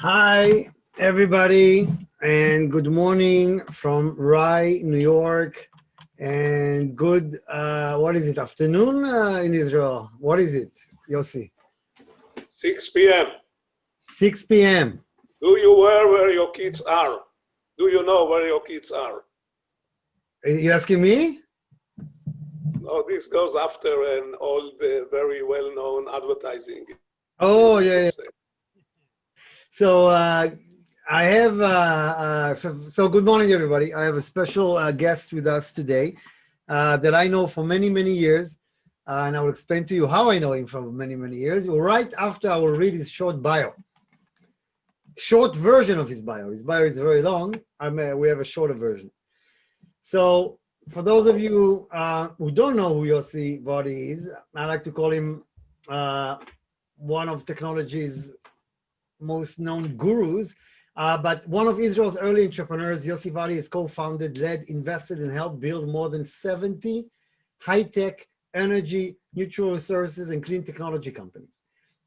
Hi, everybody, and good morning from Rye, New York, and good, what is it, afternoon in Israel? What is it, Yossi? 6 p.m. 6 p.m. Do you know where your kids are? Do you know where your kids are? You asking me? No, this goes after an old, very well-known advertising. Oh, yeah. So I have, so good morning, everybody. I have a special guest with us today that I know for many, many years. And I will explain to you how I know him for many, many years. Right after I will read his short bio. Short version of his bio. His bio is very long. We have a shorter version. So for those of you who don't know who Yossi Vardi is, I like to call him one of technology's most known gurus, but one of Israel's early entrepreneurs. Yossi Vardi has co-founded, led, invested, and helped build more than 70 high-tech, energy, natural resources, and clean technology companies.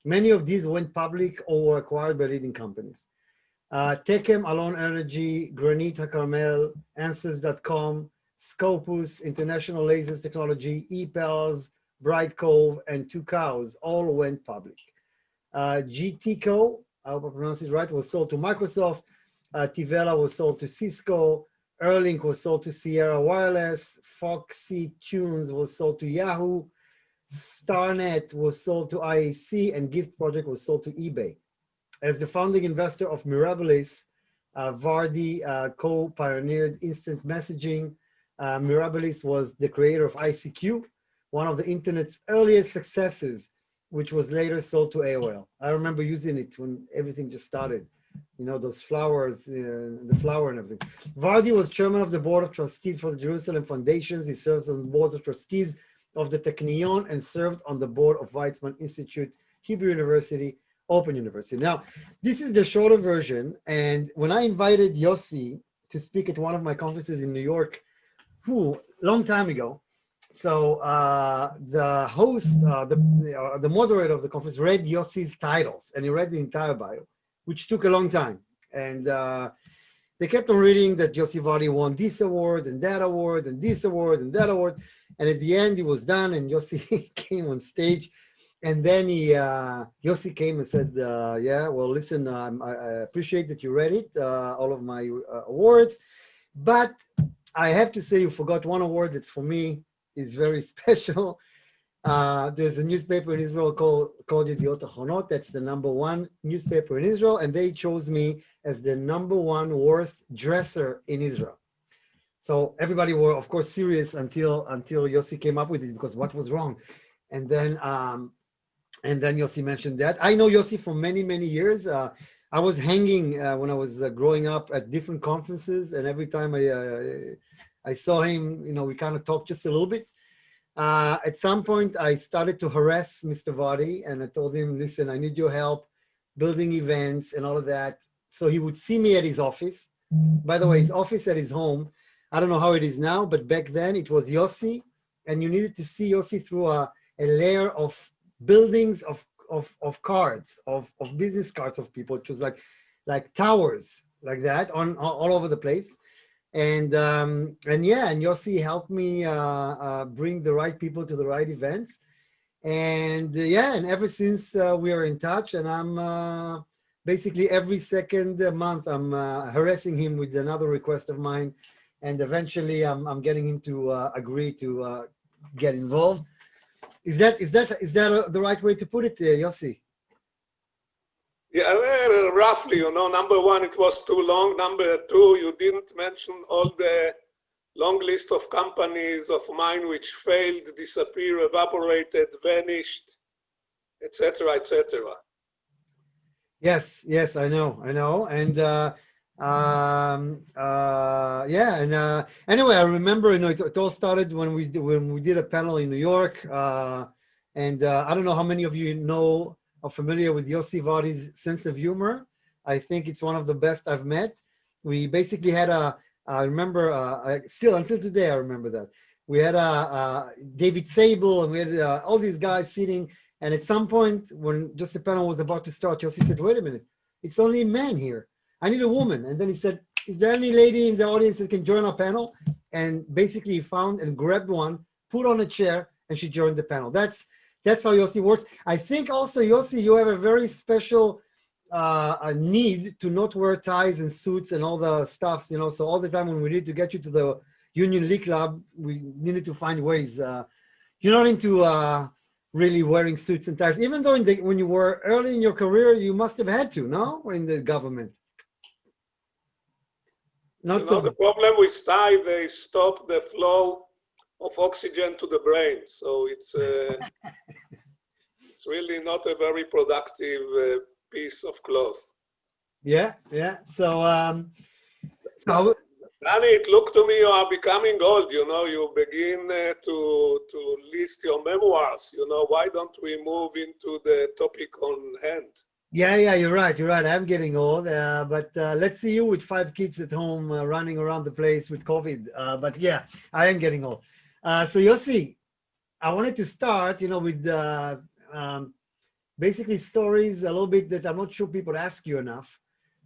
Many of these went public or were acquired by leading companies. Techem, Alon Energy, Granite HaCarmel, Answers.com, Scopus, International Lasers Technology, ePels, Bright Cove, and Two Cows all went public. GTCO, I hope I pronounced it right, was sold to Microsoft. Tivella was sold to Cisco. Erlink was sold to Sierra Wireless. Foxy Tunes was sold to Yahoo. Starnet was sold to IAC, and Gift Project was sold to eBay. As the founding investor of Mirabilis, Vardi co-pioneered instant messaging. Mirabilis was the creator of ICQ, one of the internet's earliest successes, which was later sold to AOL. I remember using it when everything just started. You know, those flowers, the flower and everything. Vardi was chairman of the board of trustees for the Jerusalem Foundations. He serves on the boards of trustees of the Technion and served on the board of Weizmann Institute, Hebrew University, Open University. Now, this is the shorter version. And when I invited Yossi to speak at one of my conferences in New York, long time ago, so the host, the moderator of the conference read Yossi's titles, and he read the entire bio, which took a long time. And they kept on reading that Yossi Vardi won this award and that award and this award and that award. And at the end, he was done, and Yossi came on stage. And then Yossi came and said, yeah, well, listen, I appreciate that you read it, all of my awards. But I have to say you forgot one award that's for me is very special. There's a newspaper in Israel called Yediot Achronot. That's the #1 newspaper in Israel, and they chose me as the #1 worst dresser in Israel. So everybody were, of course, serious until Yossi came up with it, because what was wrong? And then Yossi mentioned that. I know Yossi for many, many years. I was hanging when I was growing up at different conferences, and every time I saw him, you know, we kind of talked just a little bit. At some point, I started to harass Mr. Vardi, and I told him, listen, I need your help building events and all of that. So he would see me at his office. By the way, his office at his home, I don't know how it is now, but back then it was Yossi, and you needed to see Yossi through a layer of buildings of cards, of business cards of people. It was like towers like that all over the place. And Yossi helped me bring the right people to the right events. And and ever since we are in touch, and I'm basically every second month, I'm harassing him with another request of mine. And eventually I'm getting him to agree to get involved. Is that the right way to put it, Yossi? Yeah, roughly, you know, #1, it was too long. #2, you didn't mention all the long list of companies of mine which failed, disappeared, evaporated, vanished, etc., etc. Yes, I know. And anyway, I remember, you know, it all started when we did a panel in New York. And I don't know how many of you know or familiar with Yossi Vardi's sense of humor. I think it's one of the best I've met. We basically had I remember, still until today, I remember that. We had David Sable, and we had all these guys sitting. And at some point, when just the panel was about to start, Yossi said, wait a minute, It's only men here. I need a woman. And then he said, is there any lady in the audience that can join our panel? And basically he found and grabbed one, put on a chair, and she joined the panel. That's how Yossi works. I think also, Yossi, you have a very special a need to not wear ties and suits and all the stuff, you know, so all the time when we need to get you to the Union League Club, we needed to find ways. You're not into really wearing suits and ties, even though when you were early in your career, you must have had to, no? Or in the government? Not you know, so. The problem with tie, they stop the flow of oxygen to the brain. So it's really not a very productive piece of cloth. Yeah. So Danny, it looked to me you are becoming old. You know, you begin to list your memoirs. You know, why don't we move into the topic on hand? Yeah, you're right. I'm getting old, but let's see you with 5 kids at home running around the place with COVID. But yeah, I am getting old. So Yossi, I wanted to start, you know, with basically stories a little bit that I'm not sure people ask you enough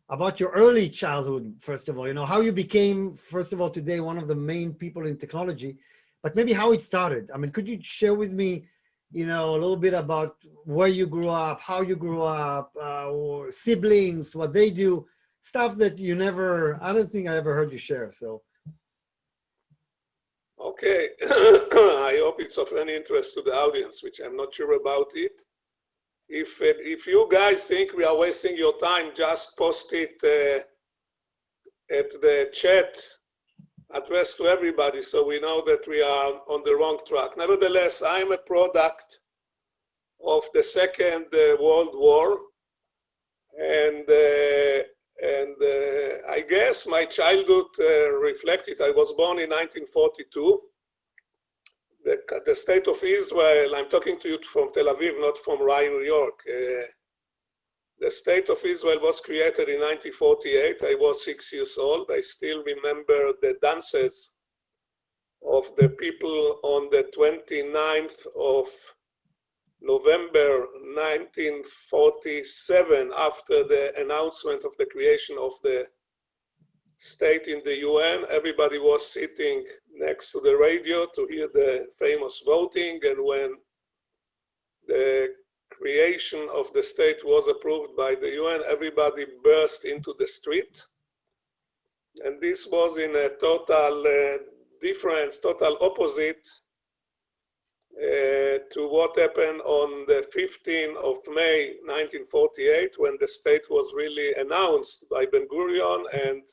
about your early childhood. First of all, you know, how you became, first of all, today one of the main people in technology, but maybe how it started. I mean, could you share with me, you know, a little bit about where you grew up, how you grew up, or siblings, what they do, stuff that you never, I don't think I ever heard you share. So. Okay, I hope it's of any interest to the audience, which I'm not sure about it. If you guys think we are wasting your time, just post it at the chat addressed to everybody so we know that we are on the wrong track. Nevertheless, I'm a product of the Second World War, and I guess my childhood reflected. I was born in 1942. The state of Israel, I'm talking to you from Tel Aviv, not from Rye, New York. The state of Israel was created in 1948. I was 6 years old. I still remember the dances of the people on the 29th of November 1947, after the announcement of the creation of the state in the UN. Everybody was sitting next to the radio to hear the famous voting, and when the creation of the state was approved by the UN, everybody burst into the street. And this was in a total difference, total opposite to what happened on the 15th of May 1948, when the state was really announced by Ben-Gurion. And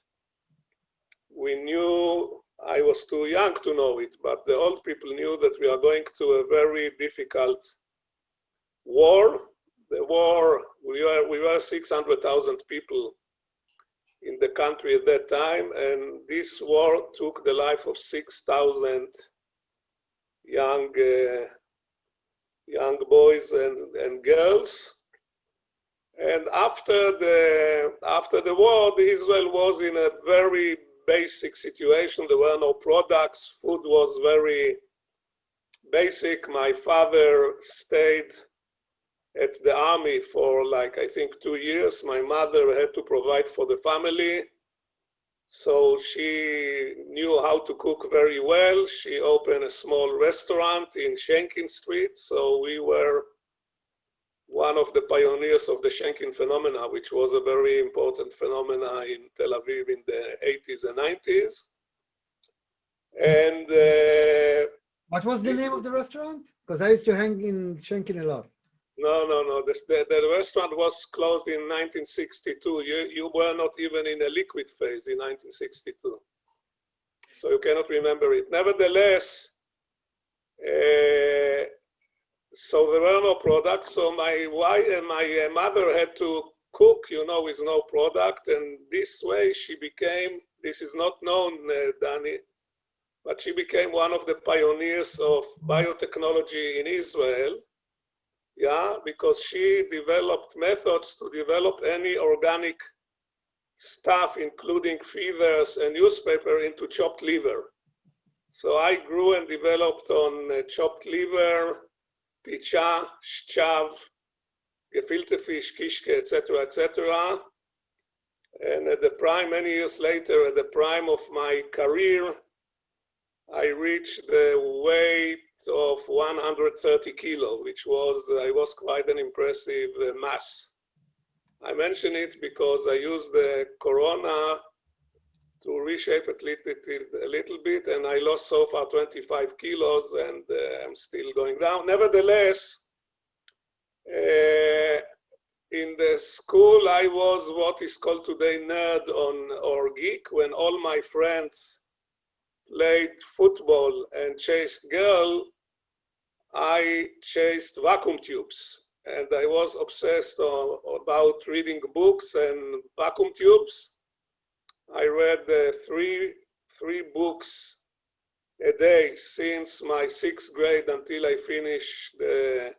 we knew, I was too young to know it, but the old people knew that we are going to a very difficult war. The war, we were 600,000 people in the country at that time, and this war took the life of 6,000 young boys and girls. And after the war, Israel was in a very basic situation. There were no products. Food was very basic. My father stayed at the army for like, I think, 2 years. My mother had to provide for the family. So she knew how to cook very well. She opened a small restaurant in Schenkin Street. So we were one of the pioneers of the Schenkin phenomena, which was a very important phenomena in Tel Aviv in the 80s and 90s. And what was the name of the restaurant? Because I used to hang in Schenkin a lot. No. The restaurant was closed in 1962. You were not even in a liquid phase in 1962. So you cannot remember it. Nevertheless, so there were no products. So my mother had to cook, you know, with no product. And this way she became, this is not known, Danny, but she became one of the pioneers of biotechnology in Israel. Yeah, because she developed methods to develop any organic stuff, including feathers and newspaper, into chopped liver. So I grew and developed on chopped liver, picha, shchav, gefilte fish, kishke, etc., etc. And at the prime, many years later, at the prime of my career, I reached the weight of 130 kilo, which was quite an impressive mass. I mention it because I used the Corona to reshape it a little bit, and I lost so far 25 kilos, and I'm still going down. Nevertheless, in the school, I was what is called today nerd or geek. When all my friends played football and chased girls, I chased vacuum tubes. And I was obsessed about reading books and vacuum tubes. I read three books a day since my 6th grade until I finished the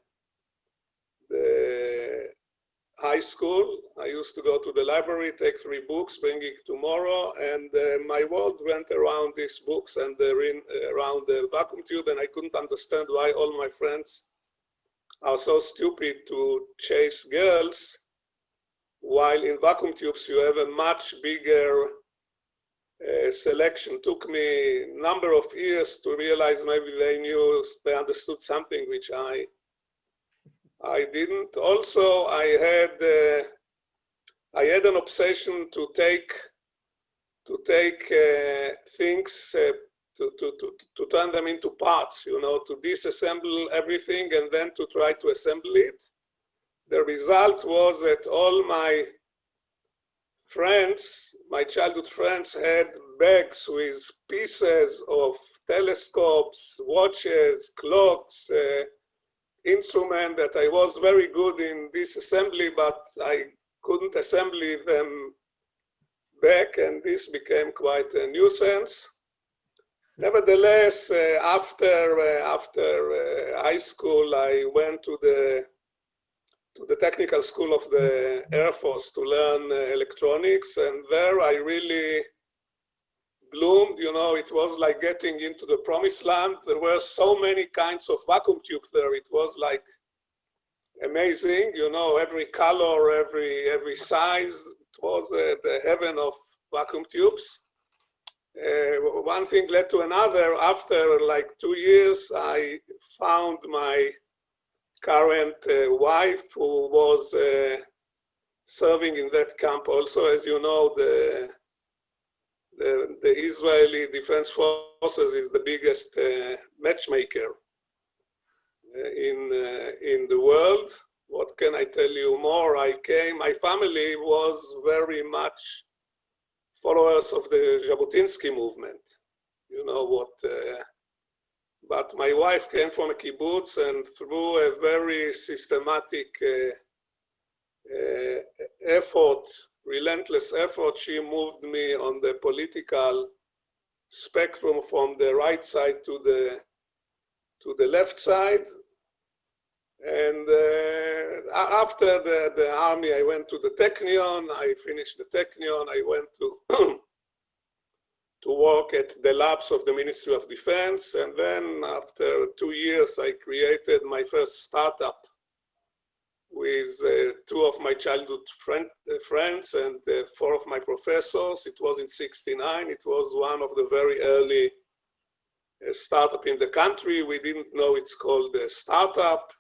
high school. I used to go to the library, take 3 books, bring it tomorrow, and my world went around these books and around the vacuum tube, and I couldn't understand why all my friends are so stupid to chase girls, while in vacuum tubes you have a much bigger selection. Took me a number of years to realize maybe they understood something which I didn't. Also, I had an obsession to take things, to turn them into parts, to disassemble everything and then to try to assemble it. The result was that all my friends, my childhood friends, had bags with pieces of telescopes, watches, clocks, instrument that I was very good in disassembly, but I couldn't assemble them back, and this became quite a nuisance. Nevertheless, after high school, I went to the technical school of the Air Force to learn electronics, and there I really bloomed. It was like getting into the promised land. There were so many kinds of vacuum tubes there. It was like amazing, every color, every size. It was the heaven of vacuum tubes. One thing led to another. After like 2 years, I found my current wife, who was serving in that camp also. As you know, the Israeli Defense Forces is the biggest matchmaker in the world. What can I tell you more? My family was very much followers of the Jabotinsky movement. But my wife came from a kibbutz, and through a very systematic effort, relentless effort, she moved me on the political spectrum from the right side to the left side. And after the army, I went to the Technion. I finished the Technion. I went to work at the labs of the Ministry of Defense. And then after 2 years, I created my first startup with 2 of my childhood friends and 4 of my professors. It was in '69. It was one of the very early startup in the country. We didn't know it's called a startup.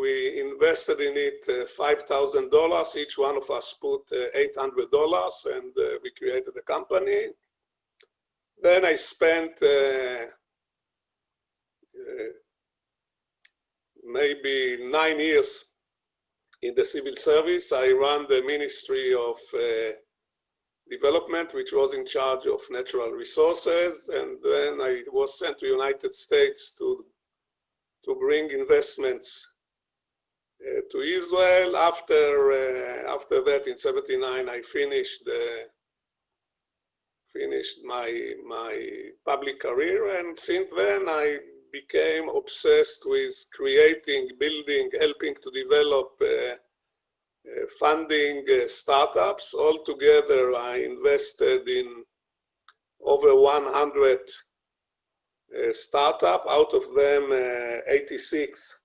We invested in it $5,000. Each one of us put $800, and we created a company. Then I spent maybe 9 years in the civil service. I ran the Ministry of Development, which was in charge of natural resources, and then I was sent to the United States to bring investments to Israel. After that, in '79, I finished my public career, and since then I became obsessed with creating, building, helping to develop, funding startups. Altogether, I invested in over 100 startups, out of them 86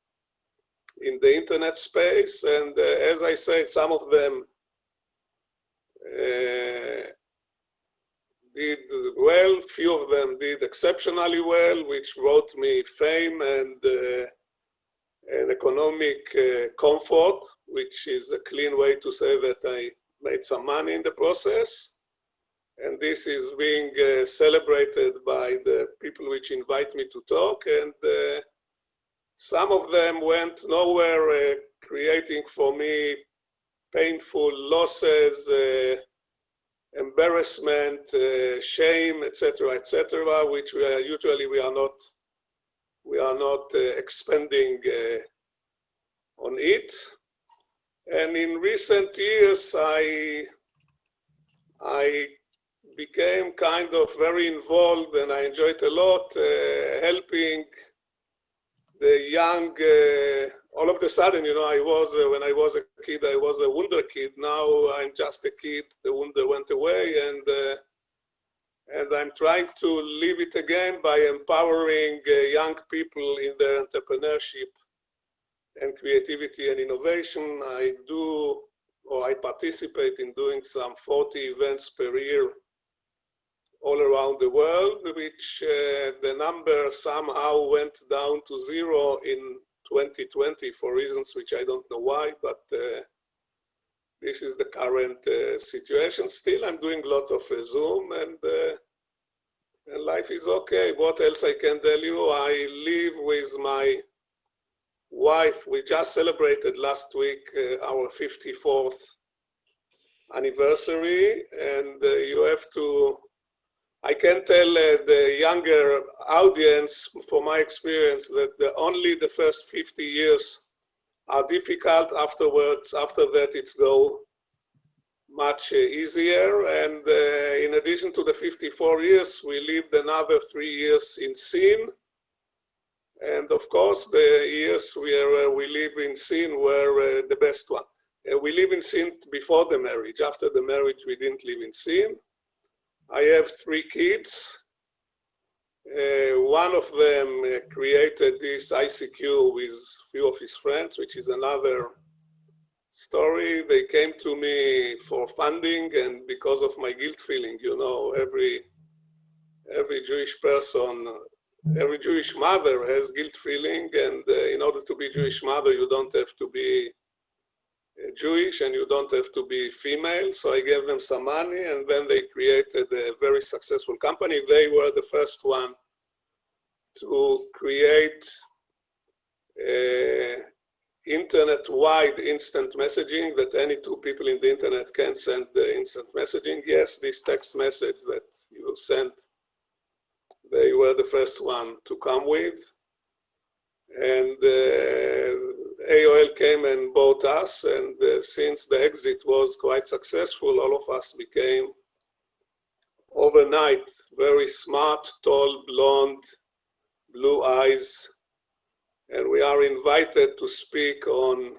in the internet space. And as I said, some of them did well. Few of them did exceptionally well, which brought me fame and economic comfort, which is a clean way to say that I made some money in the process. And this is being celebrated by the people which invite me to talk. And some of them went nowhere, creating for me painful losses, embarrassment, shame, etc., which usually we are not expending on it. And in recent years, I became kind of very involved, and I enjoyed a lot helping the young. All of a sudden, you know, when I was a kid, I was a wonder kid. Now I'm just a kid. The wonder went away, and I'm trying to live it again by empowering young people in their entrepreneurship and creativity and innovation. I participate in doing some 40 events per year all around the world, which the number somehow went down to zero in 2020 for reasons which I don't know why, but this is the current situation. Still, I'm doing a lot of Zoom, and life is okay. What else I can tell you? I live with my wife. We just celebrated last week our 54th anniversary, and you have to, I can tell the younger audience, from my experience, that only the first 50 years are difficult. Afterwards, after that, it's go much easier. And in addition to the 54 years, we lived another 3 years in sin. And of course, the years where we live in sin were the best one. We live in sin before the marriage. After the marriage, we didn't live in sin. I have 3 kids. One of them created this ICQ with a few of his friends, which is another story. They came to me for funding, and because of my guilt feeling, you know, every Jewish person, every Jewish mother has guilt feeling, and in order to be Jewish mother, you don't have to be Jewish and you don't have to be female. So I gave them some money, and then they created a very successful company. They were the first one to create internet-wide instant messaging, that any 2 people in the internet can send the instant messaging. Yes, this text message that you sent, they were the first one to come with. And AOL came and bought us, and since the exit was quite successful, all of us became overnight very smart, tall, blonde, blue eyes, and we are invited to speak on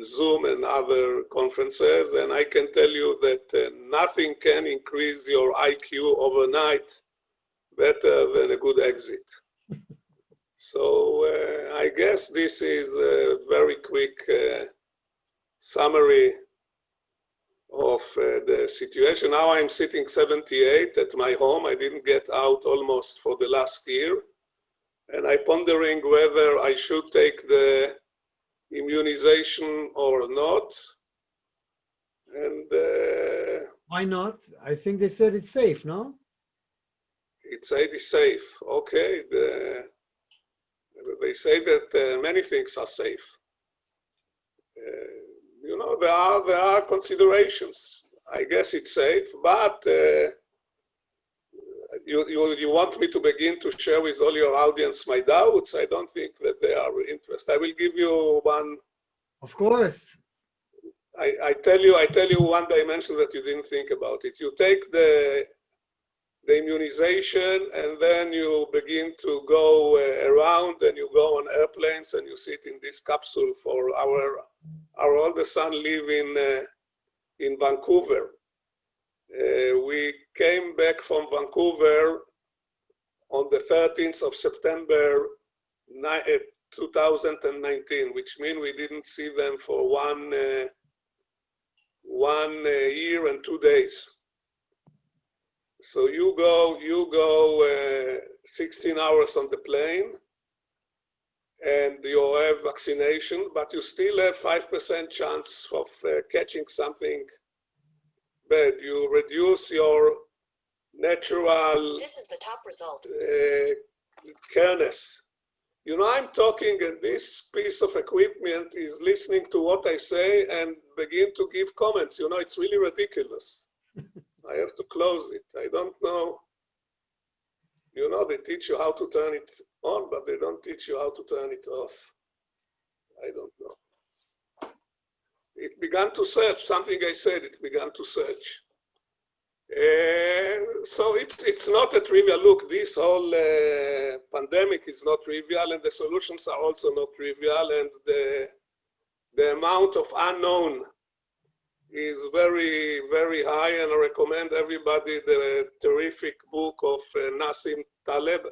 Zoom and other conferences. And I can tell you that nothing can increase your IQ overnight better than a good exit. So I guess this is a very quick summary of the situation. Now I'm sitting 78 at my home. I didn't get out almost for the last year. And I'm pondering whether I should take the immunization or not. And why not? I think they said it's safe, no? It said it's safe. Okay. They say that many things are safe. You know, there are considerations. I guess it's safe, but you want me to begin to share with all your audience my doubts? I don't think that they are interested. I will give you one. Of course. I tell you one dimension that you didn't think about it. You take the immunization, and then you begin to go around, and you go on airplanes, and you sit in this capsule. For our oldest son live in Vancouver. We came back from Vancouver on the 13th of September 2019, which means we didn't see them for 1 year and 2 days. So you go 16 hours on the plane, and you have vaccination, but you still have 5% chance of catching something bad. You reduce your natural This is the top result. careness. You know, I'm talking, and this piece of equipment is listening to what I say and begin to give comments. You know, it's really ridiculous. I have to close it. I don't know. You know, they teach you how to turn it on, but they don't teach you how to turn it off. I don't know. It began to search, something I said, it began to search. So it's not a trivial look. This whole pandemic is not trivial, and the solutions are also not trivial, and the amount of unknown is very, very high, and I recommend everybody the terrific book of Nassim Taleb.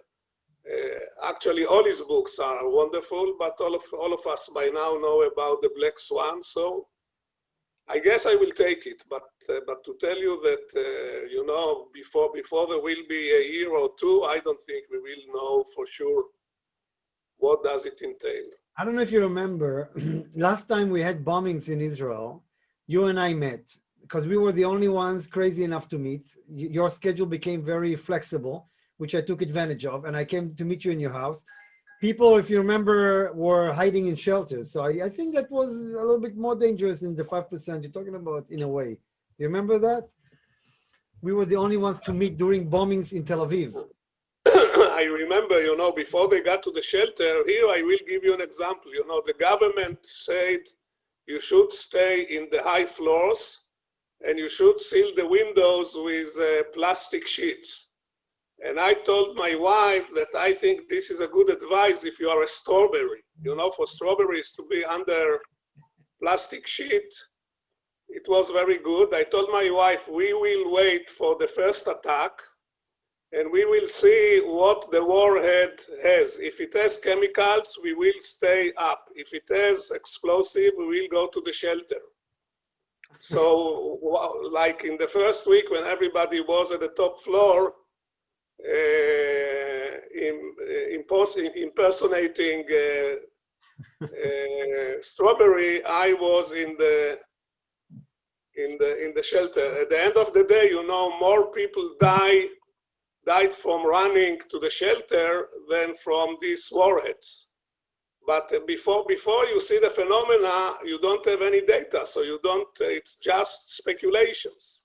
Actually, all his books are wonderful, but all of us by now know about the Black Swan, so I guess I will take it, but to tell you that, you know, before there will be a year or two, I don't think we will know for sure what does it entail. I don't know if you remember, last time we had bombings in Israel, you and I met, because we were the only ones crazy enough to meet. Your schedule became very flexible, which I took advantage of, and I came to meet you in your house. People, if you remember, were hiding in shelters. So I think that was a little bit more dangerous than the 5% you're talking about, in a way. You remember that? We were the only ones to meet during bombings in Tel Aviv. I remember, you know, before they got to the shelter, here I will give you an example. You know, the government said you should stay in the high floors and you should seal the windows with plastic sheets. And I told my wife that I think this is a good advice if you are a strawberry. You know, for strawberries to be under plastic sheet, it was very good. I told my wife, we will wait for the first attack and we will see what the warhead has. If it has chemicals, we will stay up. If it has explosive, we will go to the shelter. So like in the first week when everybody was at the top floor, impersonating strawberry, I was in the shelter. At the end of the day, you know, more people died from running to the shelter than from these warheads. But before you see the phenomena, you don't have any data, so you don't. It's just speculations.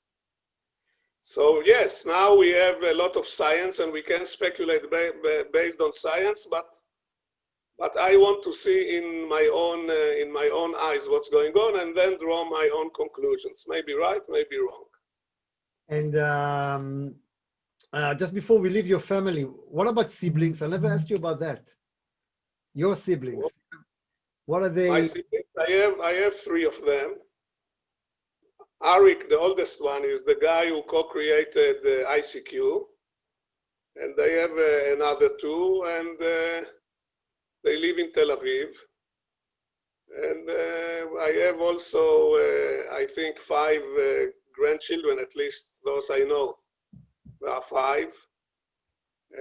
So yes, now we have a lot of science and we can speculate based on science, but I want to see in my own eyes what's going on and then draw my own conclusions. Maybe right, maybe wrong. And just before we leave your family, what about siblings? I never asked you about that. Your siblings, what are they? My siblings, I have 3 of them. Arik, the oldest one, is the guy who co-created ICQ, and they have another 2, and they live in Tel Aviv. And I have also, I think, 5 grandchildren, at least those I know. There are 5,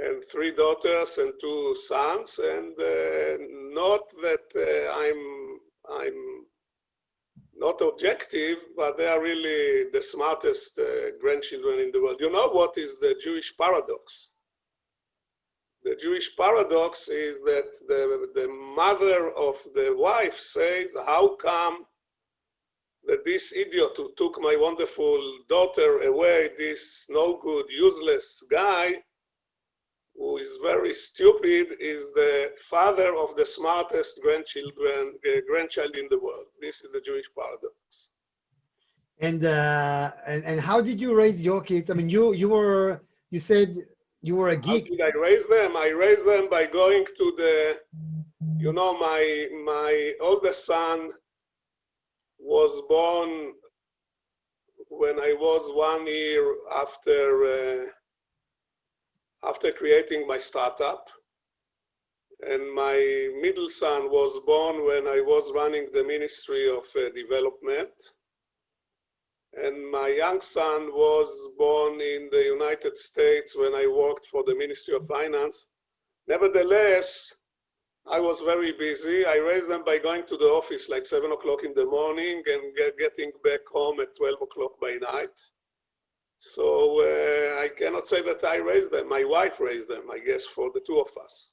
and 3 daughters and 2 sons, and not that I'm not objective, but they are really the smartest grandchildren in the world. You know what is the Jewish paradox? The Jewish paradox is that the mother of the wife says, how come that this idiot who took my wonderful daughter away, this no good, useless guy, who is very stupid, is the father of the smartest grandchild in the world. This is the Jewish paradox. And how did you raise your kids? I mean, you said you were a geek. How did I raise them? I raised them by going to the, you know, my oldest son was born when I was 1 year after creating my startup. And my middle son was born when I was running the Ministry of Development. And my young son was born in the United States when I worked for the Ministry of Finance. Nevertheless, I was very busy. I raised them by going to the office like 7 o'clock in the morning and getting back home at 12 o'clock by night. So I cannot say that I raised them. My wife raised them, I guess, for the two of us.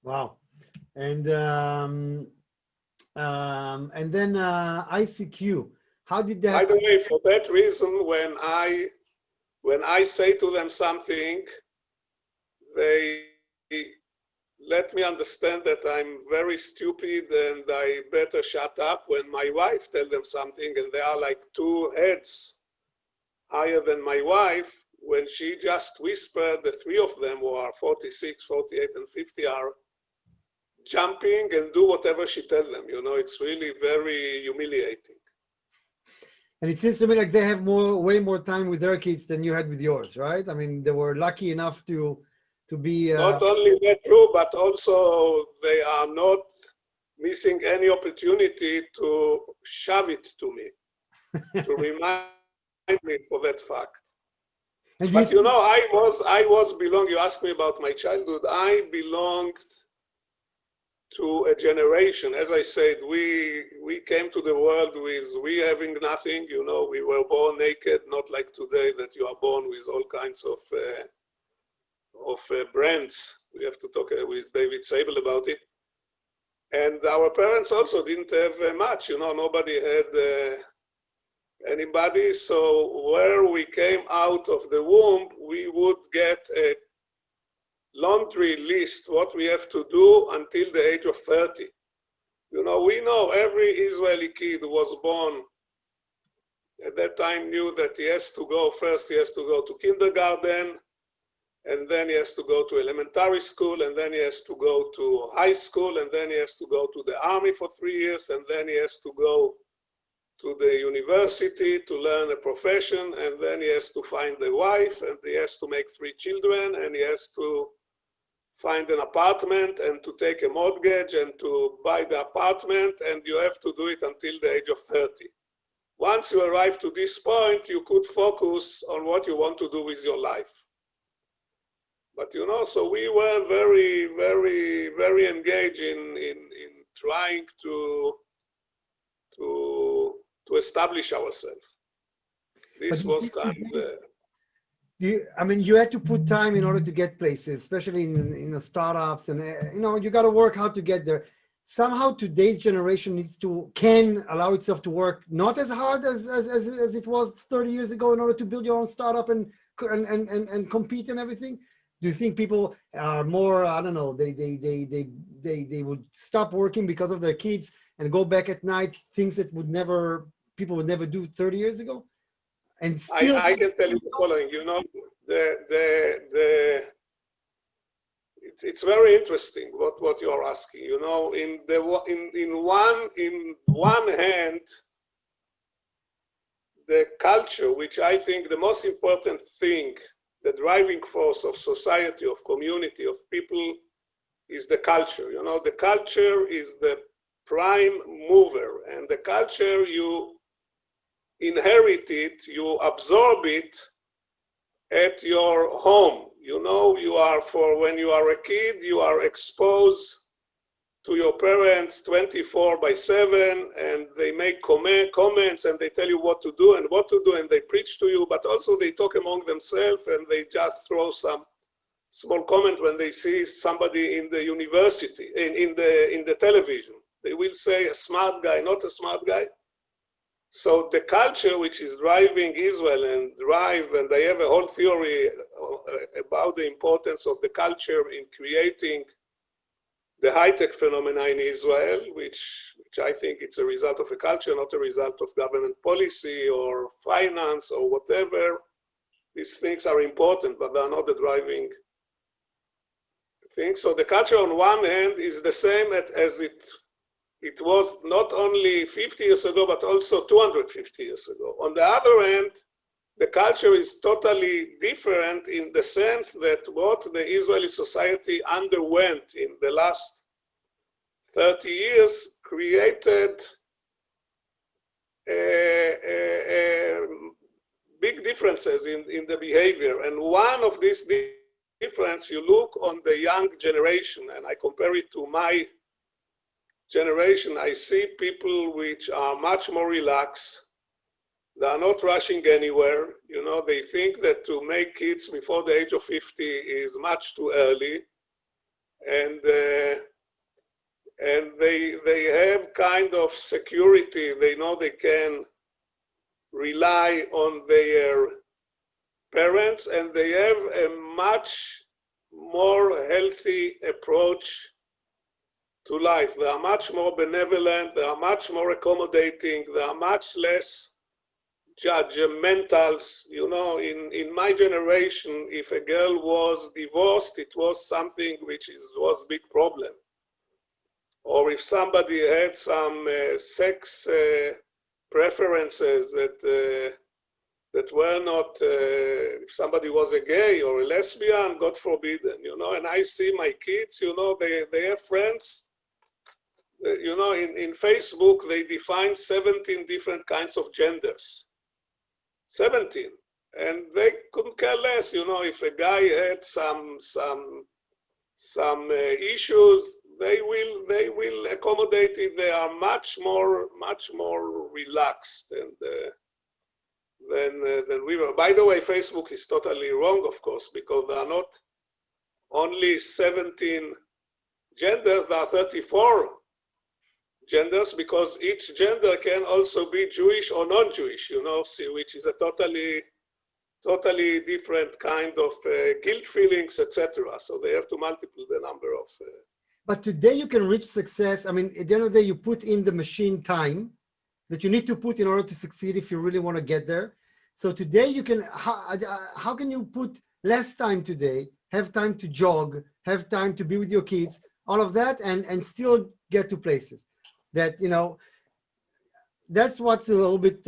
Wow. And then ICQ. How did that? By the way, for that reason, when I say to them something, they let me understand that I'm very stupid and I better shut up. When my wife tells them something and they are like two heads higher than my wife, when she just whispered, the three of them who are 46, 48, and 50 are jumping and do whatever she tells them. You know, it's really very humiliating. And it seems to me like they have way more time with their kids than you had with yours, right? I mean, they were lucky enough to be... Not only that true, but also they are not missing any opportunity to shove it to me, to remind me for that fact. But you know, I was belong, you asked me about my childhood, I belonged to a generation. As I said, we came to the world with we having nothing, you know, we were born naked, not like today that you are born with all kinds of brands. We have to talk with David Sable about it. And our parents also didn't have much, you know, nobody had anybody. So where we came out of the womb, we would get a laundry list, what we have to do until the age of 30. You know, we know every Israeli kid who was born at that time knew that he has to go first, he has to go to kindergarten, and then he has to go to elementary school, and then he has to go to high school, and then he has to go to the army for 3 years, and then he has to go to the university to learn a profession, and then he has to find a wife, and he has to make 3 children, and he has to find an apartment and to take a mortgage and to buy the apartment, and you have to do it until the age of 30. Once you arrive to this point, you could focus on what you want to do with your life. But you know, so we were very, very, very engaged in trying to establish ourselves. This was kind of I mean, you had to put time in order to get places, especially in startups, and you know, you got to work hard to get there. Somehow today's generation can allow itself to work not as hard as it was 30 years ago in order to build your own startup and compete and everything. Do you think people are more, I don't know, they would stop working because of their kids and go back at night, things that people would never do 30 years ago? And still, I can tell you the following, you know, it's very interesting what you are asking. You know, in one hand, the culture, which I think the most important thing, the driving force of society, of community, of people, is the culture. You know, the culture is the prime mover, and the culture, you inherit it, you absorb it at your home. You know, when you are a kid, you are exposed to your parents 24/7, and they make comments, and they tell you what to do, and they preach to you, but also they talk among themselves, and they just throw some small comment when they see somebody in the university, in the television. They will say a smart guy, not a smart guy. So the culture which is driving Israel and I have a whole theory about the importance of the culture in creating the high-tech phenomena in Israel, which I think it's a result of a culture, not a result of government policy or finance or whatever. These things are important, but they're not the driving thing. So the culture on one hand is the same as it was not only 50 years ago, but also 250 years ago. On the other hand, the culture is totally different in the sense that what the Israeli society underwent in the last 30 years created big differences in the behavior. And one of these difference, you look on the young generation, and I compare it to my generation, I see people which are much more relaxed. They are not rushing anywhere. You know, they think that to make kids before the age of 50 is much too early. And they have kind of security. They know they can rely on their parents, and they have a much more healthy approach to life. They are much more benevolent. They are much more accommodating. They are much less judgmentals. You know, in my generation, if a girl was divorced, it was something which was a big problem. Or if somebody had some sex preferences that were not, if somebody was a gay or a lesbian, God forbidden, you know. And I see my kids, you know, they have friends. You know, in Facebook, they define 17 different kinds of genders. 17. And they couldn't care less, you know, if a guy had some issues, they will accommodate it. They are much more relaxed than we were. By the way, Facebook is totally wrong, of course, because there are not only 17 genders, there are 34 genders, because each gender can also be Jewish or non-Jewish, you know, which is a totally different kind of guilt feelings, etc. So they have to multiply the number of. But today you can reach success. I mean, at the end of the day, you put in the machine time that you need to put in order to succeed if you really want to get there. So today you can, how can you put less time today, have time to jog, have time to be with your kids, all of that, and still get to places that, you know, that's what's a little bit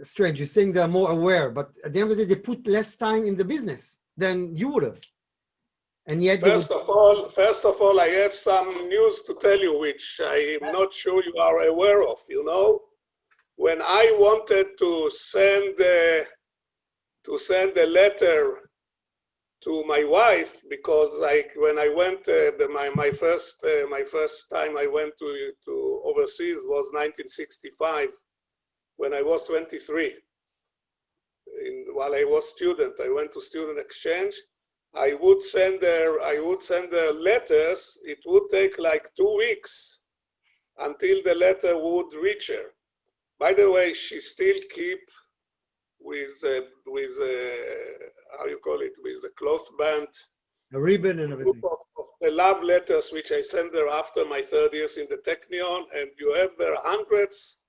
strange. You're saying they're more aware, but at the end of the day, they put less time in the business than you would have. And yet, first of all, I have some news to tell you, which I'm not sure you are aware of. You know, when I wanted to send a letter to my wife, because like when I went, my first time I went to overseas was 1965, when I was 23. While I was student, I went to student exchange. I would send her letters. It would take like 2 weeks until the letter would reach her. By the way, she still keep with how you call it, with a cloth band, a ribbon and everything. Of the love letters which I sent her after my 3rd years in the Technion, and you have there hundreds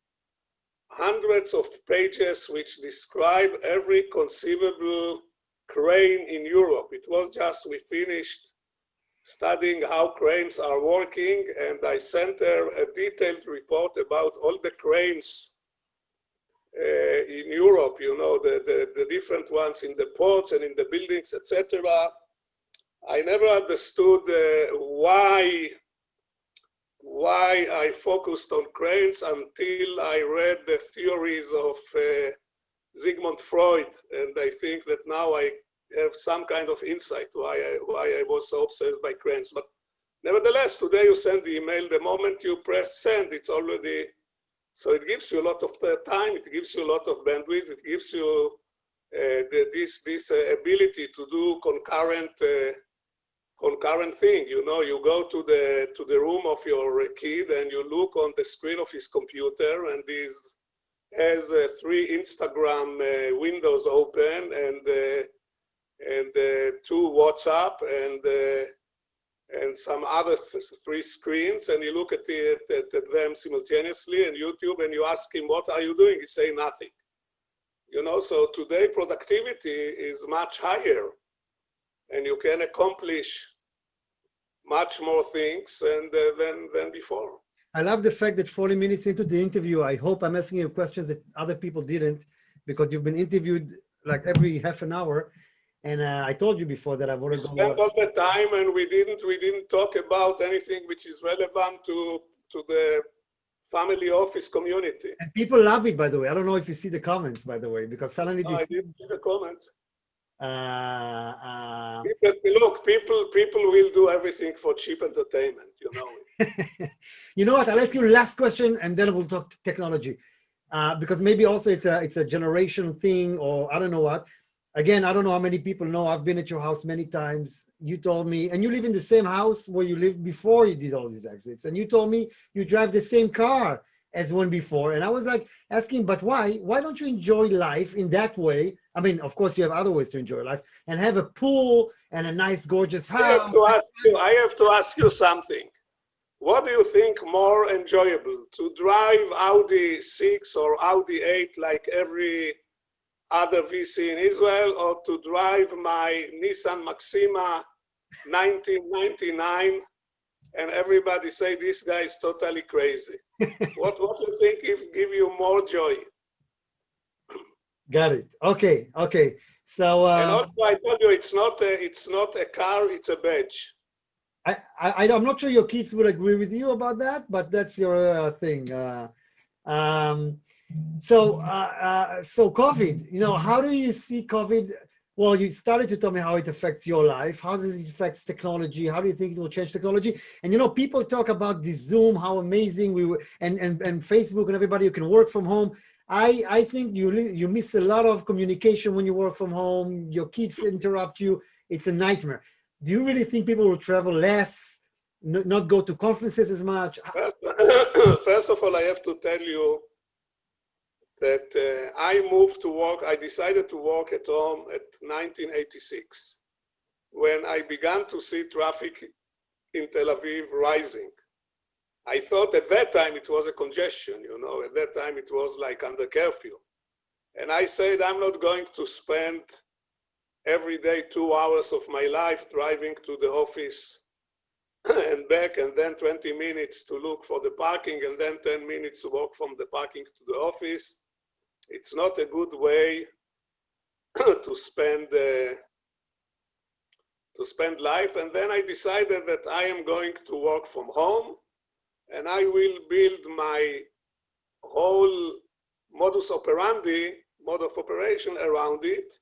of pages which describe every conceivable crane in Europe. It was just, we finished studying how cranes are working, and I sent her a detailed report about all the cranes in Europe, you know, the different ones in the ports and in the buildings, etc. I never understood why I focused on cranes until I read the theories of Sigmund Freud, and I think that now I have some kind of insight why I was so obsessed by cranes. But nevertheless, today you send the email, the moment you press send, it's already, so it gives you a lot of time, it gives you a lot of bandwidth, it gives you this ability to do concurrent thing. You know, you go to the room of your kid and you look on the screen of his computer, and he has 3 Instagram windows open and 2 WhatsApp and some other 3 screens, and you look at them simultaneously, and YouTube, and you ask him, what are you doing? He say nothing. You know, so today productivity is much higher, and you can accomplish much more things than before. I love the fact that 40 minutes into the interview, I hope I'm asking you questions that other people didn't, because you've been interviewed like every half an hour. And I told you before that I want to go. We spent all the time, and we didn't talk about anything which is relevant to the family office community. And people love it, by the way. I don't know if you see the comments, by the way, because suddenly I didn't see the comments. uh, Look, people will do everything for cheap entertainment, you know. you know what? I'll ask you last question, and then we'll talk technology, because maybe also it's a generation thing, or I don't know what. Again, I don't know how many people know. I've been at your house many times. You told me, and you live in the same house where you lived before you did all these exits. And you told me you drive the same car as one before. And I was like asking, but why? Why don't you enjoy life in that way? I mean, of course, you have other ways to enjoy life and have a pool and a nice, gorgeous house. I have to ask you something. What do you think more enjoyable, to drive Audi 6 or Audi 8 like every other VC in Israel, or to drive my Nissan Maxima 1999 and everybody say this guy is totally crazy? What do you think give you more joy? Got it. Okay. So and also I told you it's not a car, it's a badge. I'm not sure your kids would agree with you about that, but that's your thing. So COVID, you know, how do you see COVID? Well, you started to tell me how it affects your life. How does it affect technology? How do you think it will change technology? And, you know, people talk about the Zoom, how amazing we were, and Facebook and everybody, you can work from home. I think you miss a lot of communication when you work from home. Your kids interrupt you. It's a nightmare. Do you really think people will travel less, not go to conferences as much? First of all, I have to tell you that I decided to work at home at 1986, when I began to see traffic in Tel Aviv rising. I thought at that time it was a congestion, you know, at that time it was like under curfew. And I said, I'm not going to spend every day 2 hours of my life driving to the office and back, and then 20 minutes to look for the parking, and then 10 minutes to walk from the parking to the office. It's not a good way to spend life. And then I decided that I am going to work from home, and I will build my whole modus operandi, mode of operation around it.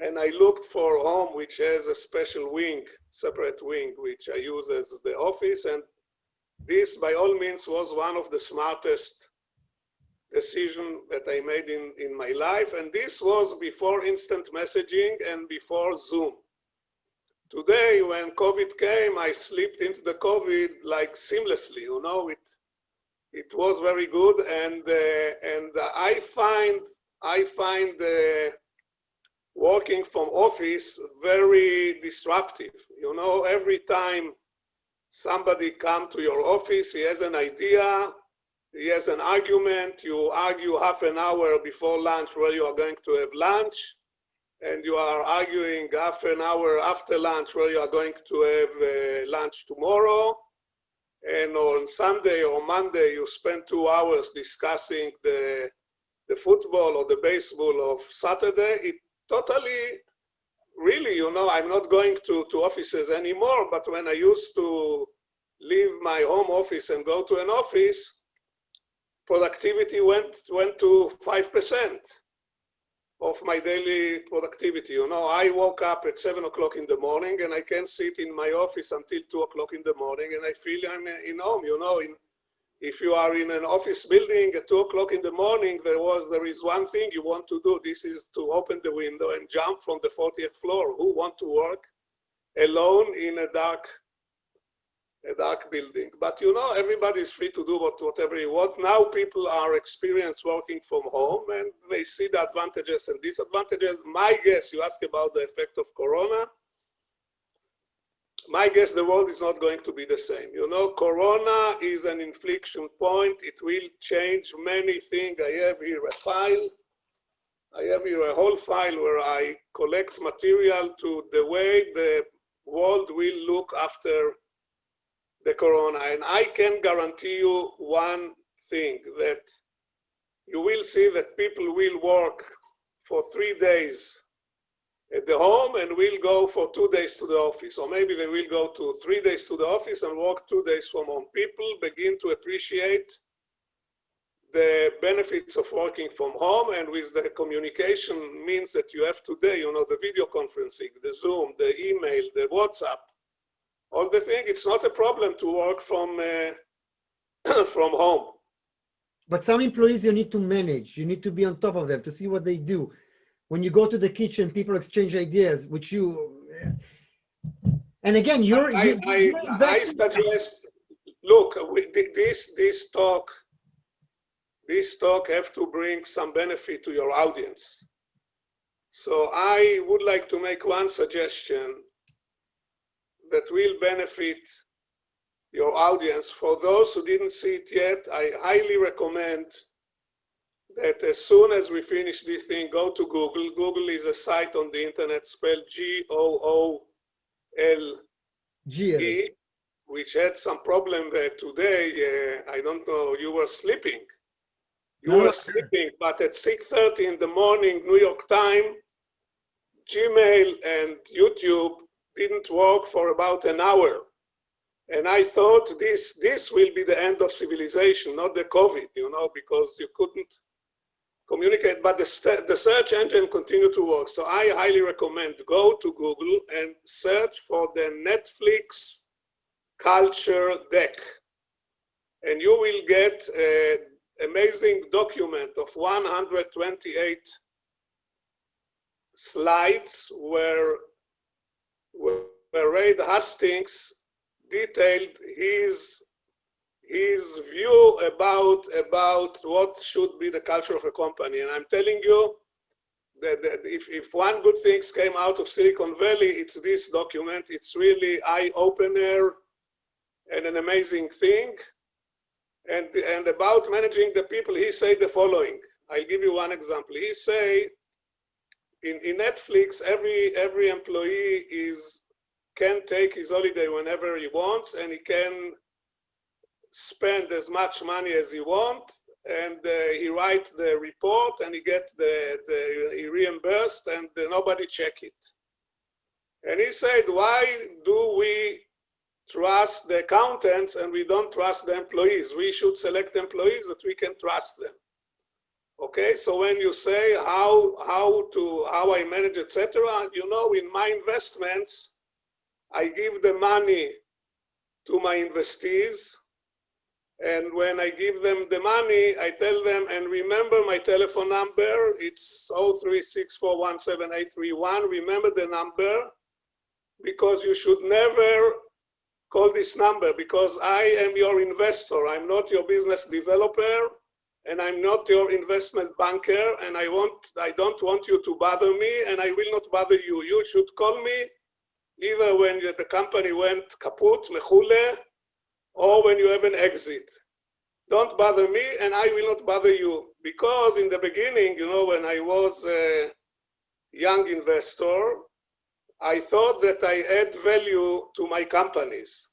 And I looked for a home which has a special wing, separate wing, which I use as the office. And this, by all means, was one of the smartest decisions that I made in my life. And this was before instant messaging and before Zoom. Today, when COVID came, I slipped into the COVID like seamlessly, you know, it was very good. And I find working from office very disruptive. You know, every time somebody comes to your office, he has an idea, he has an argument, you argue half an hour before lunch where you are going to have lunch, and you are arguing half an hour after lunch where you are going to have lunch tomorrow. And on Sunday or Monday, you spend 2 hours discussing the football or the baseball of Saturday. It totally, really, you know, I'm not going to offices anymore, but when I used to leave my home office and go to an office, productivity went to 5% of my daily productivity. You know, I woke up at 7 o'clock in the morning and I can sit in my office until 2 o'clock in the morning and I feel I'm in home. You know, if you are in an office building at 2 o'clock in the morning, there is one thing you want to do. This is to open the window and jump from the 40th floor. Who want to work alone in a dark building? But you know, everybody is free to do whatever you want. Now people are experienced working from home and they see the advantages and disadvantages. My guess, you ask about the effect of Corona. My guess, the world is not going to be the same. You know, Corona is an inflection point. It will change many things. I have here a file. I have here a whole file where I collect material to the way the world will look after the Corona. And I can guarantee you one thing, that you will see that people will work for 3 days at the home and will go for 2 days to the office. Or maybe they will go to 3 days to the office and work 2 days from home. People begin to appreciate the benefits of working from home and with the communication means that you have today, you know, the video conferencing, the Zoom, the email, the WhatsApp, all the thing, it's not a problem to work from, from home. But some employees you need to manage. You need to be on top of them to see what they do. When you go to the kitchen, people exchange ideas, which you, and again, I suggest, look, this talk have to bring some benefit to your audience. So I would like to make one suggestion that will benefit your audience. For those who didn't see it yet, I highly recommend that as soon as we finish this thing, go to Google. Google is a site on the internet spelled Google, which had some problem today. I don't know, you were sleeping. You were sleeping, but at 6:30 in the morning, New York time, Gmail and YouTube didn't work for about an hour. And I thought this will be the end of civilization, not the COVID, you know, because you couldn't communicate, but the search engine continued to work. So I highly recommend go to Google and search for the Netflix culture deck. And you will get an amazing document of 128 slides where Reid Hastings detailed his view about what should be the culture of a company. And I'm telling you that if one good thing came out of Silicon Valley, it's this document. It's really eye-opener and an amazing thing. And about managing the people, he said the following. I'll give you one example. He say, in Netflix, every employee can take his holiday whenever he wants, and he can spend as much money as he wants, and he write the report, and he get he reimbursed, and nobody check it. And he said, why do we trust the accountants and we don't trust the employees? We should select employees that we can trust them. Okay, so when you say how I manage, etc., you know, in my investments, I give the money to my investees, and when I give them the money, I tell them, and remember my telephone number, it's 0364178831, remember the number, because you should never call this number, because I am your investor, I'm not your business developer, and I'm not your investment banker, and I don't want you to bother me, and I will not bother you. You should call me either when the company went kaput, mechule, or when you have an exit. Don't bother me, and I will not bother you. Because in the beginning, you know, when I was a young investor, I thought that I add value to my companies.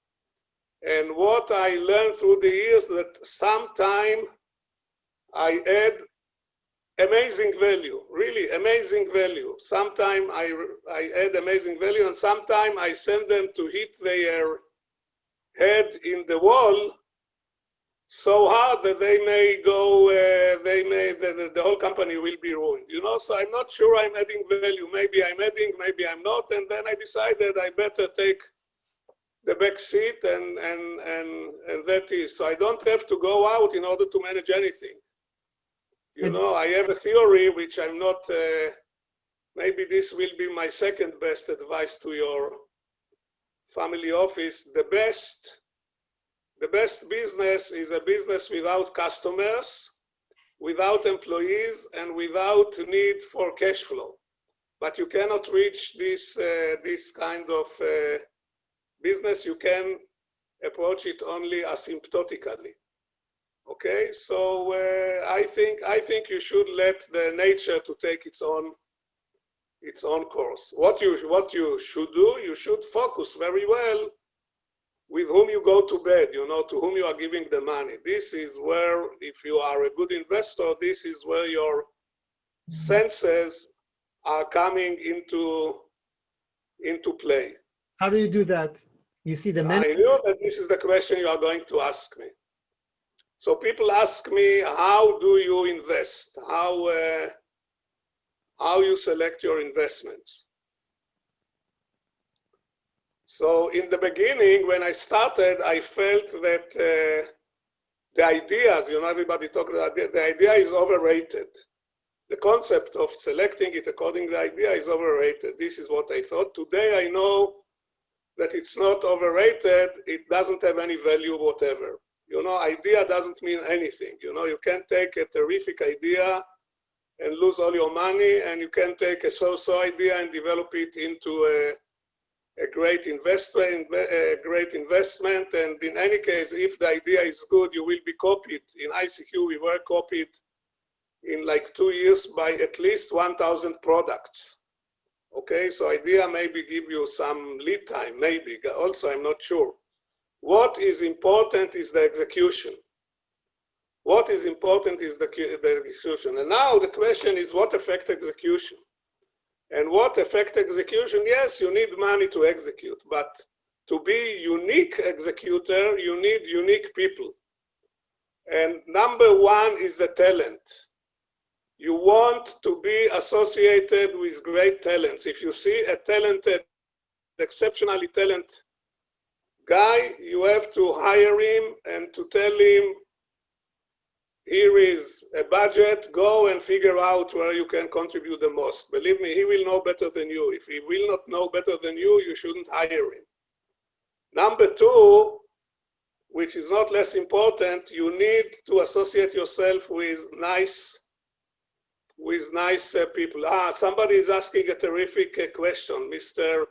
And what I learned through the years that sometimes I add amazing value, really amazing value. Sometimes I add amazing value, and sometimes I send them to hit their head in the wall so hard that they may go, the whole company will be ruined. You know, so I'm not sure I'm adding value. Maybe I'm adding, maybe I'm not. And then I decided I better take the back seat, and that is. So I don't have to go out in order to manage anything. You know, I have a theory which I'm not, maybe this will be my second best advice to your family office. The best business is a business without customers, without employees, and without need for cash flow. But you cannot reach this kind of business. You can approach it only asymptotically. Okay, so I think you should let the nature to take its own course. What you should do, you should focus very well with whom you go to bed, you know, to whom you are giving the money. This is where, if you are a good investor, this is where your senses are coming into play. How do you do that? You see the I knew that this is the question you are going to ask me. So people ask me, how do you invest? How you select your investments? So in the beginning, when I started, I felt that the ideas, everybody talks about the idea is overrated. The concept of selecting it according to the idea is overrated. This is what I thought. Today I know that it's not overrated. It doesn't have any value whatever. Idea doesn't mean anything. You can take a terrific idea and lose all your money, and you can take a so-so idea and develop it into a great investment. And in any case, if the idea is good, you will be copied. In ICQ, we were copied in like 2 years by at least 1,000 products. Okay, so idea maybe give you some lead time, maybe. Also, I'm not sure. What is important is the execution. What is important is the execution. And now the question is, what affects execution? And what affects execution? Yes, you need money to execute, but to be unique executor, you need unique people. And number one is the talent. You want to be associated with great talents. If you see a talented, exceptionally talented guy, you have to hire him and to tell him, here is a budget, go and figure out where you can contribute the most. Believe me, he will know better than you. If he will not know better than you, you shouldn't hire him. Number two, which is not less important, you need to associate yourself with nice people. Somebody is asking a terrific question, Mr.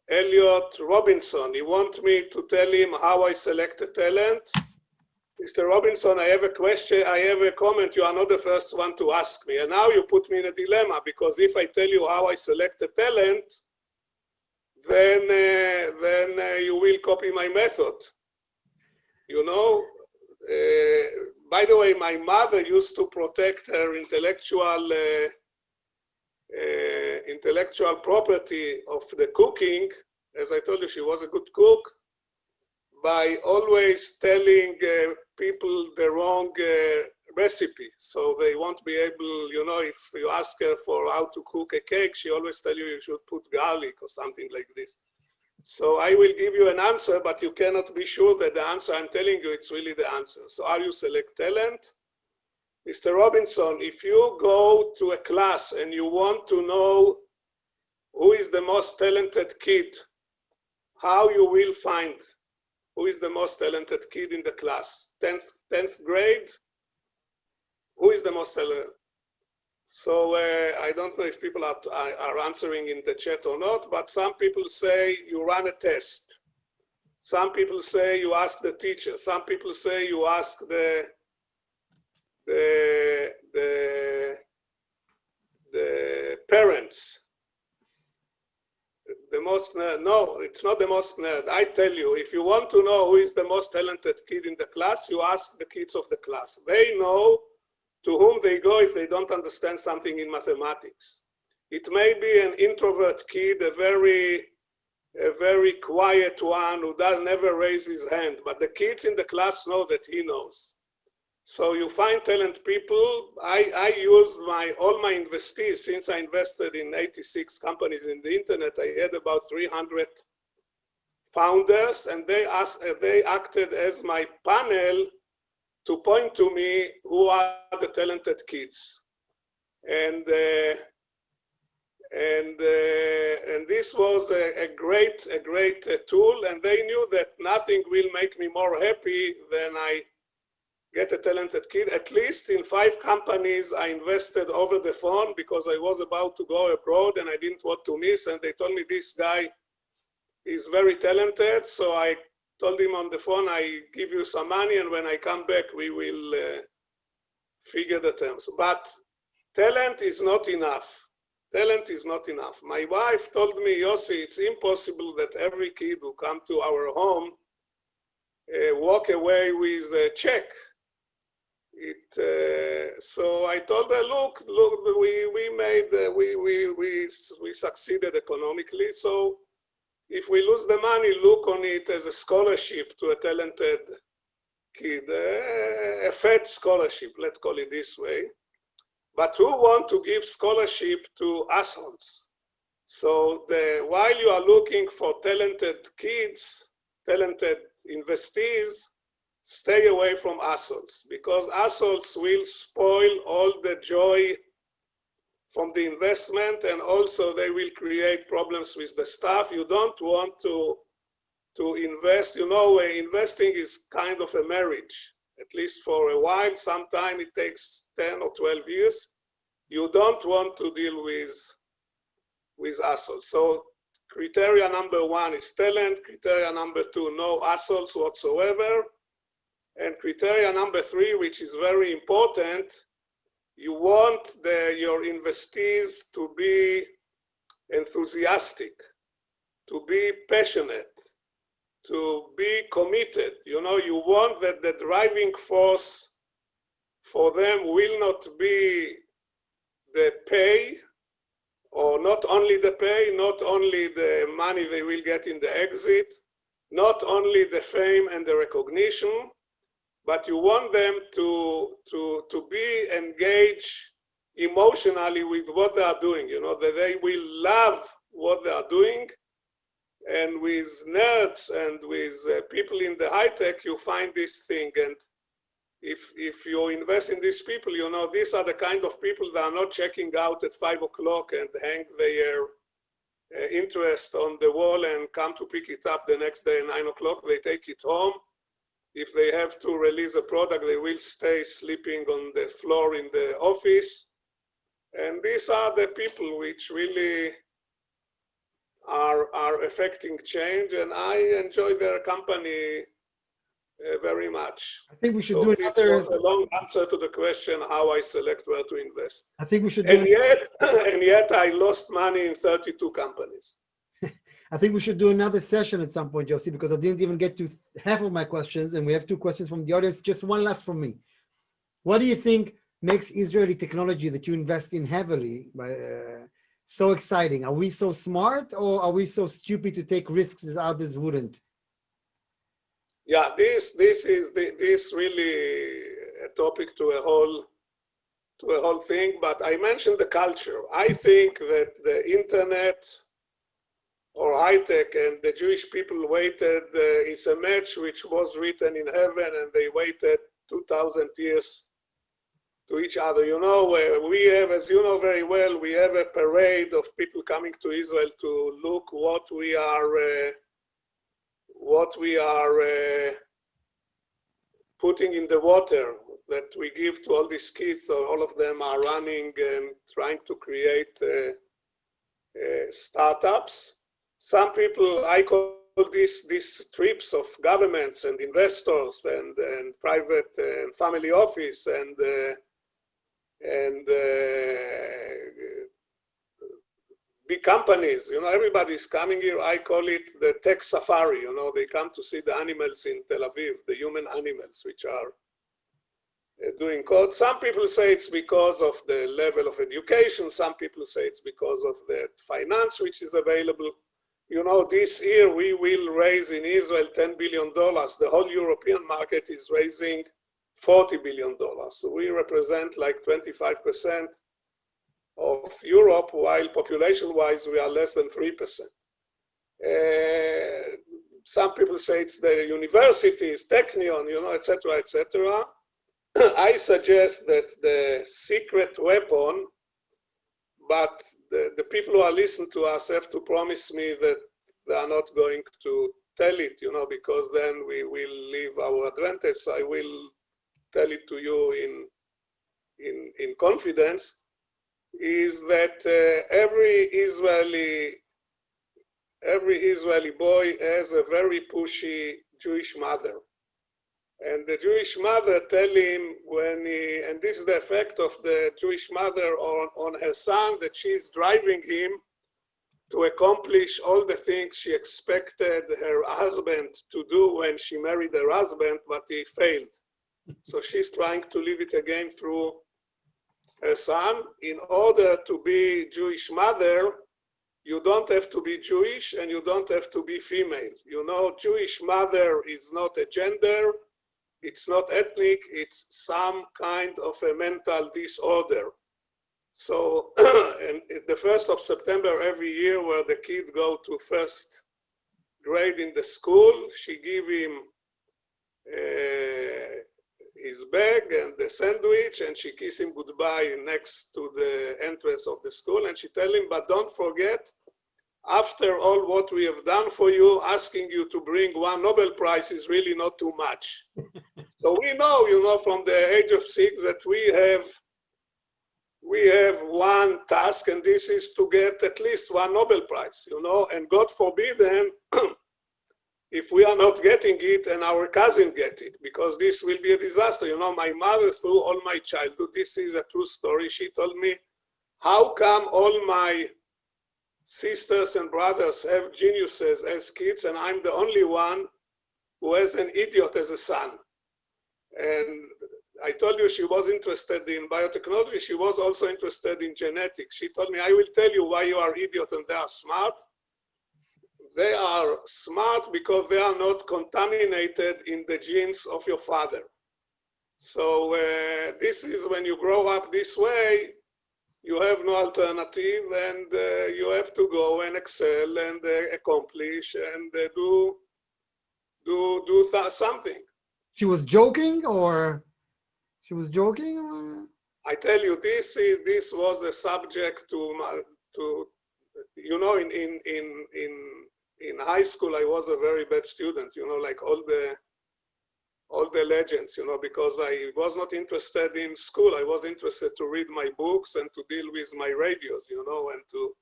Elliot Robinson. He wants me to tell him how I select a talent. Mr. Robinson, I have a question, I have a comment. You are not the first one to ask me. And now you put me in a dilemma, because if I tell you how I select a talent, then you will copy my method. By the way, my mother used to protect her intellectual property of the cooking. As I told you, she was a good cook, by always telling people the wrong recipe. So they won't be able, if you ask her for how to cook a cake, she always tell you should put garlic or something like this. So I will give you an answer, but you cannot be sure that the answer I'm telling you, it's really the answer. So how you select talent? Mr. Robinson, if you go to a class and you want to know who is the most talented kid, how you will find who is the most talented kid in the class? 10th grade? Who is the most talented? So I don't know if people are answering in the chat or not, but some people say you run a test. Some people say you ask the teacher. Some people say you ask the parents. The most nerd. No, it's not the most nerd. I tell you, if you want to know who is the most talented kid in the class, you ask the kids of the class. They know to whom they go if they don't understand something in mathematics. It may be an introvert kid, a very quiet one who never raise his hand, but the kids in the class know that he knows. So you find talent people. I used all my investees, since I invested in 86 companies in the internet, I had about 300 founders, and they acted as my panel to point to me who are the talented kids. And this was a great tool, and they knew that nothing will make me more happy than I get a talented kid. At least in 5 companies I invested over the phone, because I was about to go abroad and I didn't want to miss, and they told me this guy is very talented. So I told him on the phone, I give you some money, and when I come back, we will figure the terms. But talent is not enough. Talent is not enough. My wife told me, Yossi, it's impossible that every kid who come to our home walk away with a check. So I told her, look, we succeeded economically. So if we lose the money, look on it as a scholarship to a talented kid, a fed scholarship, let's call it this way. But who want to give scholarship to assholes? So while you are looking for talented kids, talented investees, stay away from assholes, because assholes will spoil all the joy from the investment, and also they will create problems with the staff. You don't want to invest. You know, investing is kind of a marriage, at least for a while. Sometimes it takes 10 or 12 years. You don't want to deal with assholes. So criteria number 1 is talent. Criteria number 2, no assholes whatsoever. And criteria number 3, which is very important, you want your investees to be enthusiastic, to be passionate, to be committed. You know, you want that the driving force for them will not be the pay, or not only the pay, not only the money they will get in the exit, not only the fame and the recognition, but you want them to be engaged emotionally with what they are doing, you know, that they will love what they are doing. And with nerds and with people in the high tech, you find this thing. And if you invest in these people, you know, these are the kind of people that are not checking out at 5 o'clock and hang their interest on the wall and come to pick it up the next day at 9 o'clock. They take it home. If they have to release a product, they will stay sleeping on the floor in the office. And these are the people which really are affecting change, and I enjoy their company very much. I think we should so do this another. was a long answer to the question how I select where to invest. I think we should do. And yet I lost money in 32 companies. I think we should do another session at some point, Yossi, because I didn't even get to half of my questions, and we have 2 questions from the audience. Just one last from me. What do you think makes Israeli technology that you invest in heavily so exciting? Are we so smart, or are we so stupid to take risks that others wouldn't? Yeah, this really a topic to a whole thing. But I mentioned the culture. I think that the internet or high tech and the Jewish people waited. It's a match which was written in heaven, and they waited 2,000 years to each other. You know, we have, as you know very well, we have a parade of people coming to Israel to look what we are putting in the water that we give to all these kids. So all of them are running and trying to create startups. Some people, I call these trips of governments and investors and private and family office and big companies. You know, everybody's coming here. I call it the tech safari. You know, they come to see the animals in Tel Aviv, the human animals, which are doing code. Some people say it's because of the level of education. Some people say it's because of the finance which is available. You know, this year we will raise in Israel $10 billion. The whole European market is raising $40 billion. So we represent like 25% of Europe, while population-wise we are less than 3%. Some people say it's the universities, Technion, you know, etc., etc. I suggest that the secret weapon, but the people who are listening to us have to promise me that they are not going to tell it, you know, because then we will leave our advantage. So I will tell it to you in confidence, is that every Israeli boy has a very pushy Jewish mother. And the Jewish mother tell him and this is the effect of the Jewish mother on her son, that she's driving him to accomplish all the things she expected her husband to do when she married her husband, but he failed. So she's trying to live it again through her son. In order to be Jewish mother, you don't have to be Jewish and you don't have to be female. You know, Jewish mother is not a gender. it's not ethnic, it's some kind of a mental disorder. So and the 1st of September every year, where the kid go to first grade in the school, she give him his bag and the sandwich, and she kiss him goodbye next to the entrance of the school, and she tell him, but don't forget, after all what we have done for you, asking you to bring 1 Nobel Prize is really not too much. So we know, from the age of 6 that we have one task, and this is to get at least 1 Nobel Prize, and God forbid then, if we are not getting it and our cousin get it, because this will be a disaster. My mother, through all my childhood, this is a true story, she told me, how come all my sisters and brothers have geniuses as kids, and I'm the only one who has an idiot as a son? And I told you she was interested in biotechnology. She was also interested in genetics. She told me, I will tell you why you are idiot and they are smart. They are smart because they are not contaminated in the genes of your father. So this is when you grow up this way, you have no alternative, and you have to go and excel and accomplish and do something. She was joking, or she was joking? Or? I tell you, this was a subject to in high school I was a very bad student, like all the legends, because I was not interested in school. I was interested to read my books and to deal with my radios, and to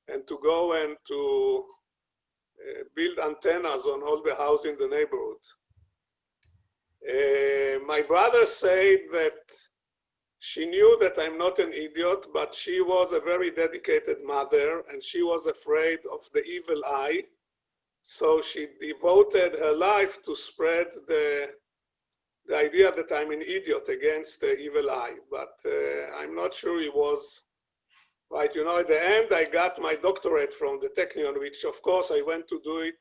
and to go and to build antennas on all the houses in the neighborhood. My brother said that she knew that I'm not an idiot, but she was a very dedicated mother, and she was afraid of the evil eye. So she devoted her life to spread the idea that I'm an idiot against the evil eye. But I'm not sure it was right. At the end, I got my doctorate from the Technion, which of course I went to do it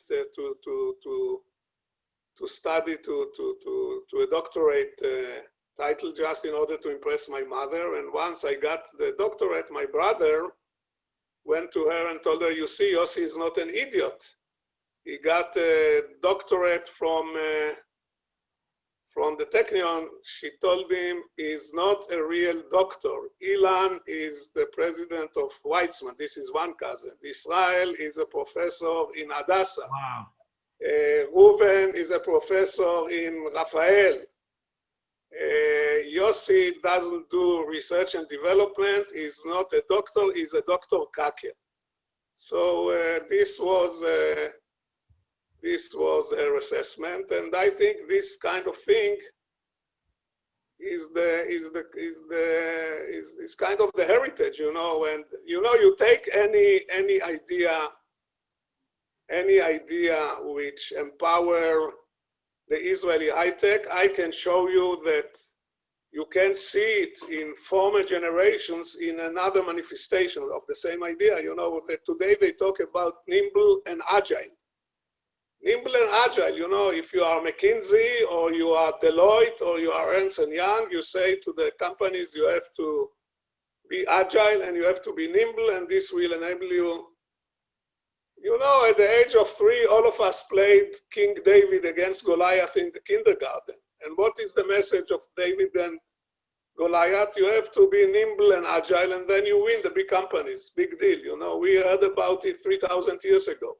to study to a doctorate title just in order to impress my mother. And once I got the doctorate, my brother went to her and told her, you see, Yossi is not an idiot. He got a doctorate from the Technion. She told him he's not a real doctor. Ilan is the president of Weizmann. This is one cousin. Israel is a professor in Hadassah. Wow. Reuven is a professor in Rafael. Yossi doesn't do research and development. He's not a doctor. He's a Dr. Kaker. So this was her assessment, and I think this kind of thing is kind of the heritage, and you take any idea which empower the Israeli high tech. I can show you that you can see it in former generations in another manifestation of the same idea. That today they talk about nimble and agile. Nimble and agile, if you are McKinsey or you are Deloitte or you are Ernst & Young, you say to the companies, you have to be agile and you have to be nimble, and this will enable you. At the age of 3, all of us played King David against Goliath in the kindergarten. And what is the message of David and Goliath? You have to be nimble and agile, and then you win the big companies. Big deal. We heard about it 3,000 years ago.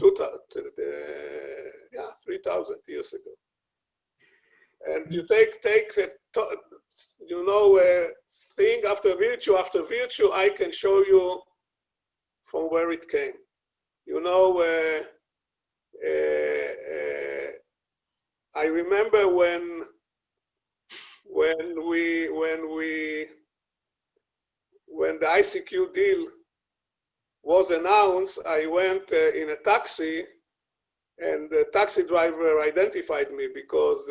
3,000 years ago. And you take thing after virtue, I can show you from where it came. I remember when the ICQ deal was announced, I went in a taxi, and the taxi driver identified me because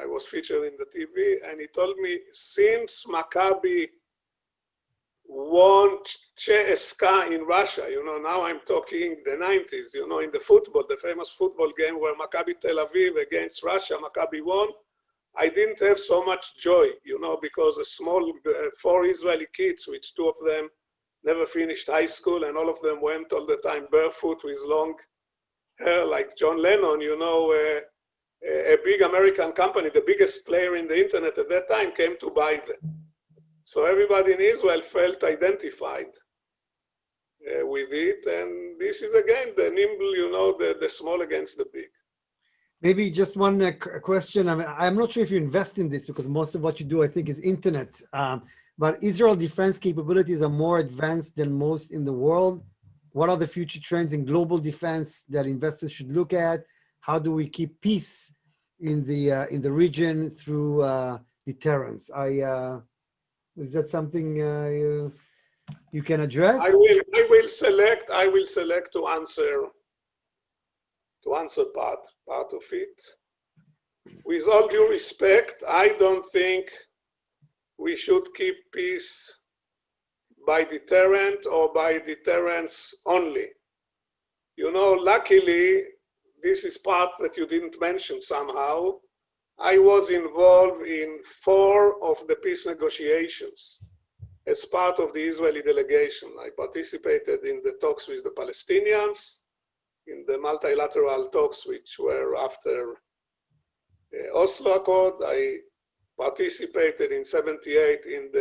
I was featured in the TV, and he told me, since Maccabi won CSKA in Russia. Now I'm talking the 90s, in the football, the famous football game where Maccabi Tel Aviv against Russia, Maccabi won. I didn't have so much joy, because a small 4 Israeli kids, which 2 of them never finished high school, and all of them went all the time barefoot with long hair like John Lennon, a big American company, the biggest player in the internet at that time, came to buy them. So everybody in Israel felt identified with it. And this is, again, the nimble, the small against the big. Maybe just one question. I mean, I'm not sure if you invest in this because most of what you do, I think, is internet. But Israel defense capabilities are more advanced than most in the world. What are the future trends in global defense that investors should look at? How do we keep peace in the region through deterrence? Is that something you can address? I will select to answer part of it. With all due respect, I don't think we should keep peace by deterrent or by deterrence only. Luckily, this is part that you didn't mention somehow. I was involved in 4 of the peace negotiations as part of the Israeli delegation. I participated in the talks with the Palestinians, in the multilateral talks which were after Oslo Accord. I participated in 78 in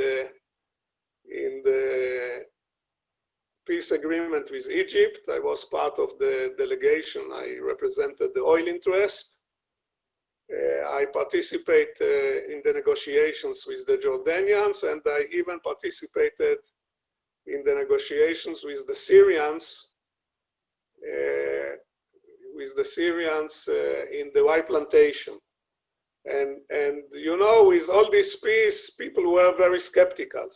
the peace agreement with Egypt. I was part of the delegation. I represented the oil interest. I participate in the negotiations with the Jordanians, and I even participated in the negotiations with the Syrians, in the Y plantation. And with all this peace, people were very skeptical.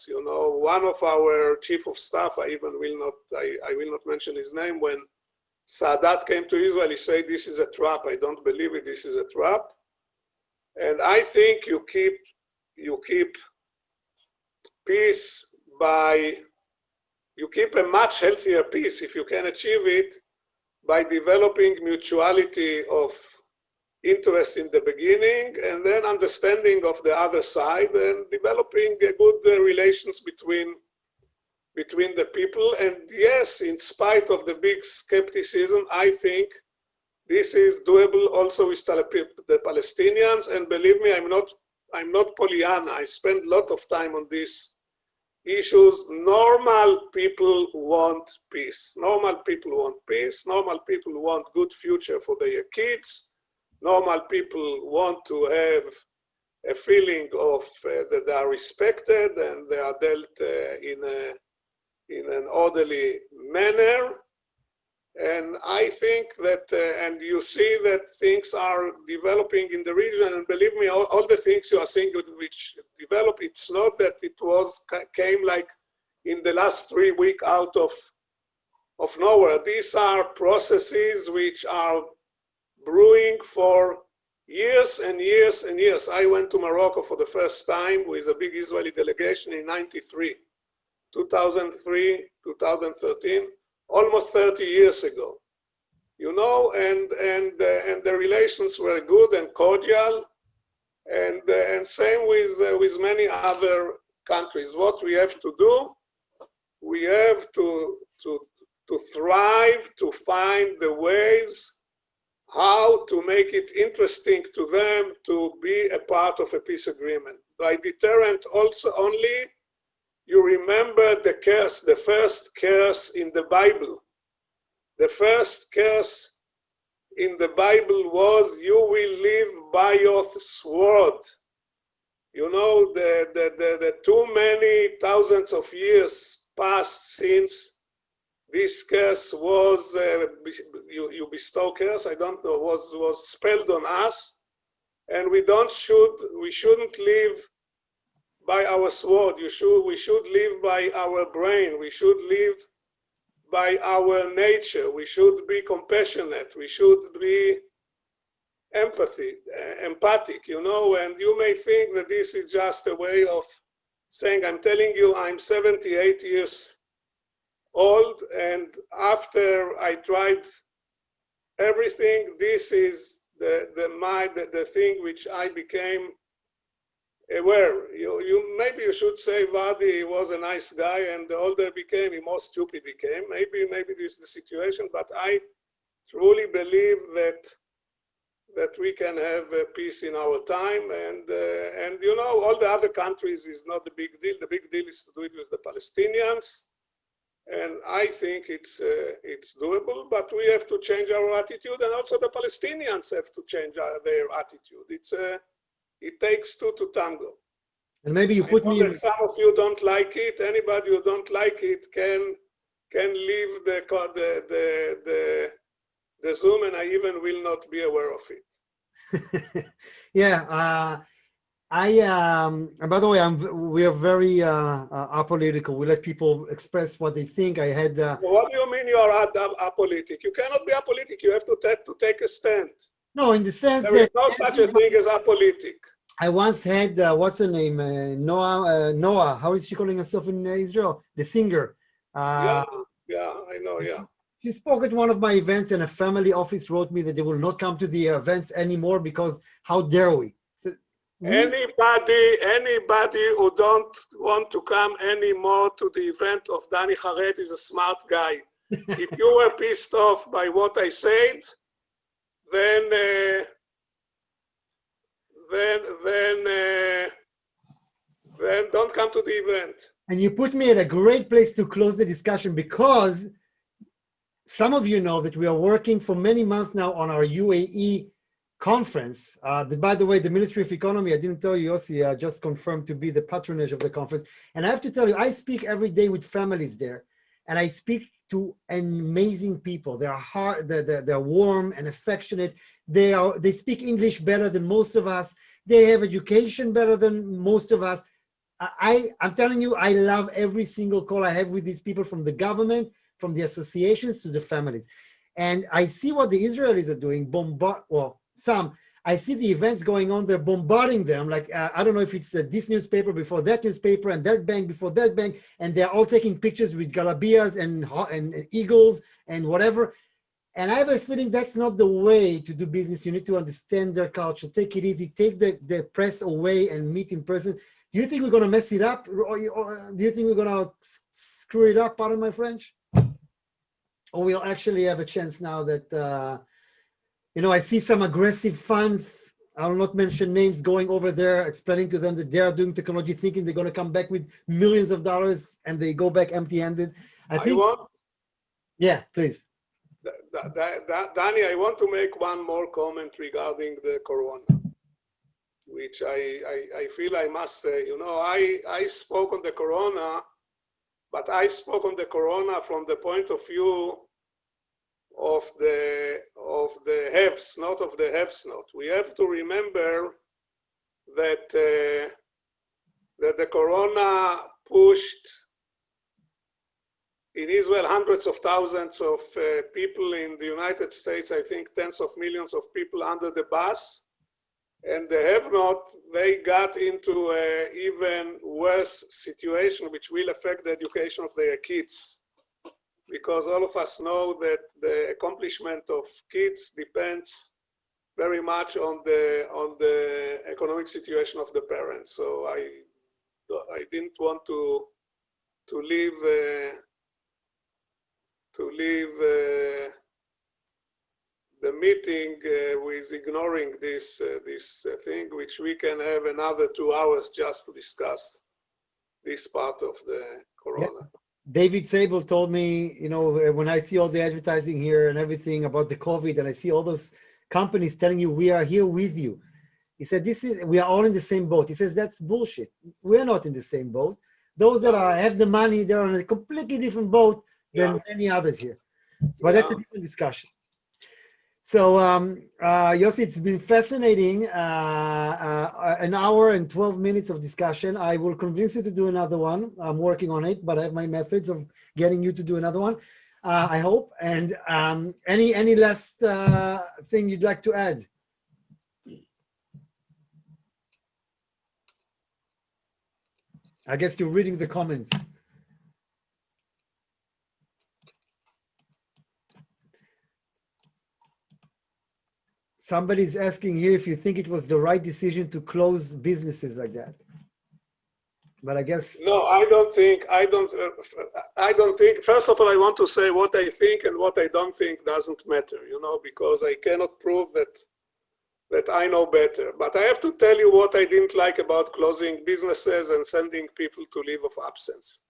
One of our chief of staff, I will not mention his name, when Sadat came to Israel, he said, "This is a trap. I don't believe it. This is a trap." And I think you keep peace you keep a much healthier peace if you can achieve it by developing mutuality of interest in the beginning, and then understanding of the other side, and developing a good relations between the people. And yes, in spite of the big skepticism, I think this is doable also with the Palestinians. And believe me, I'm not Pollyanna. I spend a lot of time on these issues. Normal people want peace. Normal people want peace. Normal people want good future for their kids. Normal people want to have a feeling of that they are respected and they are dealt in an orderly manner. And I think that, and you see that things are developing in the region, and believe me, all the things you are seeing which develop, it's not that it came like in the last 3 weeks out of nowhere. These are processes which are brewing for years and years and years. I went to Morocco for the first time with a big Israeli delegation in 93, 2003, 2013. Almost 30 years ago, and the relations were good and cordial, and same with many other countries. What we have to do, we have to thrive, to find the ways how to make it interesting to them to be a part of a peace agreement. By deterrent also only, you remember the curse, the first curse in the Bible. The first curse in the Bible was, "You will live by your sword." The too many thousands of years passed since this curse was, you bestow curse, I don't know, was spelled on us. And we shouldn't live by our sword. We should live by our brain. We should live by our nature. We should be compassionate. We should be empathic, and you may think that this is just a way of saying, I'm telling you, I'm 78 years old, and after I tried everything, this is the thing which I became aware. Maybe you should say Vardi was a nice guy, and the older became, the more stupid he became. Maybe this is the situation, but I truly believe that we can have peace in our time, and all the other countries is not the big deal. The big deal is to do it with the Palestinians, and I think it's doable. But we have to change our attitude, and also the Palestinians have to change their attitude. It takes two to tango. And maybe you put me. Some of you don't like it. Anybody who don't like it can leave the Zoom, and I even will not be aware of it. Yeah. By the way, we are very apolitical. We let people express what they think. I had. What do you mean you are apolitical? You cannot be apolitical. You have to take a stand. No, in the sense there is no such a thing as apolitical. I once had what's her name? Noah. How is she calling herself in Israel? The singer. Yeah, I know. Yeah. She spoke at one of my events, and a family office wrote me that they will not come to the events anymore because how dare we? So, anybody who don't want to come anymore to the event of Danny Haret is a smart guy. If you were pissed off by what I said, then don't come to the event. And you put me at a great place to close the discussion, because some of you know that we are working for many months now on our UAE conference. By the way, the Ministry of Economy, I didn't tell you, Yossi, just confirmed to be the patronage of the conference. And I have to tell you, I speak every day with families there, and I speak to amazing people. They're warm and affectionate. They speak English better than most of us. They have education better than most of us. I'm telling you, I love every single call I have with these people, from the government, from the associations to the families. And I see what the Israelis are doing, I see the events going on, they're bombarding them. Like, I don't know if it's this newspaper before that newspaper and that bank before that bank, and they're all taking pictures with galabias and eagles and whatever. And I have a feeling that's not the way to do business. You need to understand their culture, take it easy, take the press away and meet in person. Do you think we're going to mess it up? Or do you think we're going to screw it up, pardon my French? Or we'll actually have a chance now that, I see some aggressive funds, I will not mention names, going over there, explaining to them that they are doing technology, thinking they're going to come back with millions of dollars, and they go back empty-handed. Yeah, please. Danny, I want to make one more comment regarding the corona, which I feel I must say. I spoke on the corona, but I spoke on the corona from the point of view of the haves, not of the haves not. We have to remember that the corona pushed in Israel hundreds of thousands of people. In the United States, I think tens of millions of people under the bus. And the have-not, they got into an even worse situation, which will affect the education of their kids. Because all of us know that the accomplishment of kids depends very much on the economic situation of the parents. So I didn't want to leave the meeting with ignoring this thing, which we can have another 2 hours just to discuss this part of the corona. Yeah. David Sable told me, when I see all the advertising here and everything about the COVID, and I see all those companies telling you, we are here with you. He said, we are all in the same boat. He says, that's bullshit. We're not in the same boat. Those that have the money, they're on a completely different boat than many others here. But that's a different discussion. So, Yossi, it's been fascinating. An hour and 12 minutes of discussion. I will convince you to do another one. I'm working on it, but I have my methods of getting you to do another one, I hope. And any last thing you'd like to add? I guess you're reading the comments. Somebody's asking here if you think it was the right decision to close businesses like that. But I guess no, I don't think. I don't think. First of all, I want to say what I think and what I don't think doesn't matter. You know, because I cannot prove that I know better. But I have to tell you what I didn't like about closing businesses and sending people to leave of absence.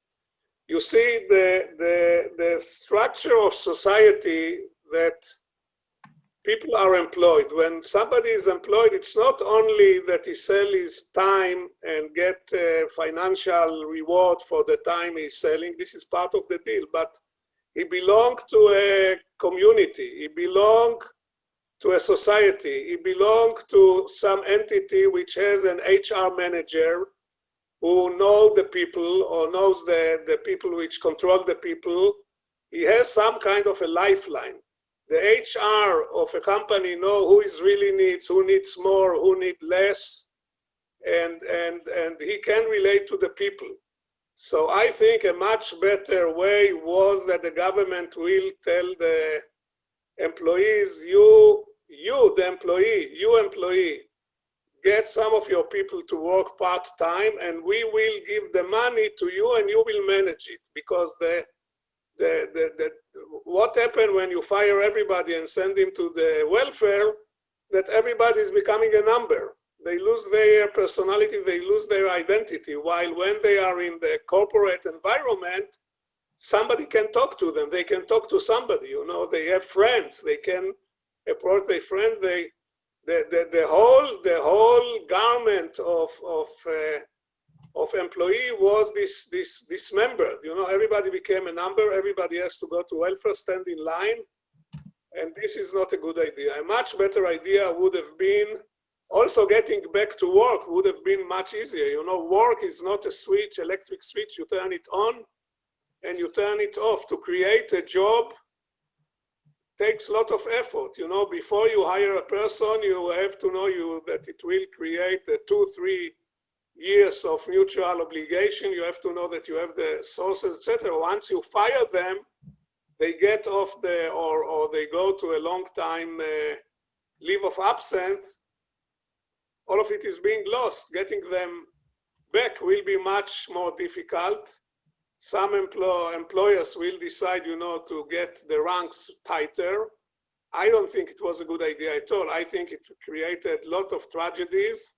You see, the structure of society that people are employed. When somebody is employed, it's not only that he sells his time and get financial reward for the time he's selling. This is part of the deal, but he belongs to a community. He belongs to a society. He belongs to some entity which has an HR manager who know the people or knows the people which control the people. He has some kind of a lifeline. The HR of a company know who is really needs, who needs more, who needs less, and he can relate to the people. So I think a much better way was that the government will tell the employees, you employee, get some of your people to work part-time and we will give the money to you and you will manage it, because what happened when you fire everybody and send them to the welfare, that everybody is becoming a number. They lose their personality, they lose their identity, while when they are in the corporate environment, somebody can talk to them, they can talk to somebody, you know, they have friends, they can approach their friend, the whole garment of employee was dismembered. You know, everybody became a number, everybody has to go to welfare, stand in line, and this is not a good idea. A much better idea would have been, also getting back to work would have been much easier. You know, work is not a switch, electric switch, you turn it on and you turn it off. To create a job takes a lot of effort. You know, before you hire a person, you have to know that it will create 2-3 years of mutual obligation. You have to know that you have the sources, etc. Once you fire them, they get off or they go to a long time leave of absence. All of it is being lost. Getting them back will be much more difficult. Some employers will decide, you know, to get the ranks tighter. I don't think it was a good idea at all. I think it created a lot of tragedies.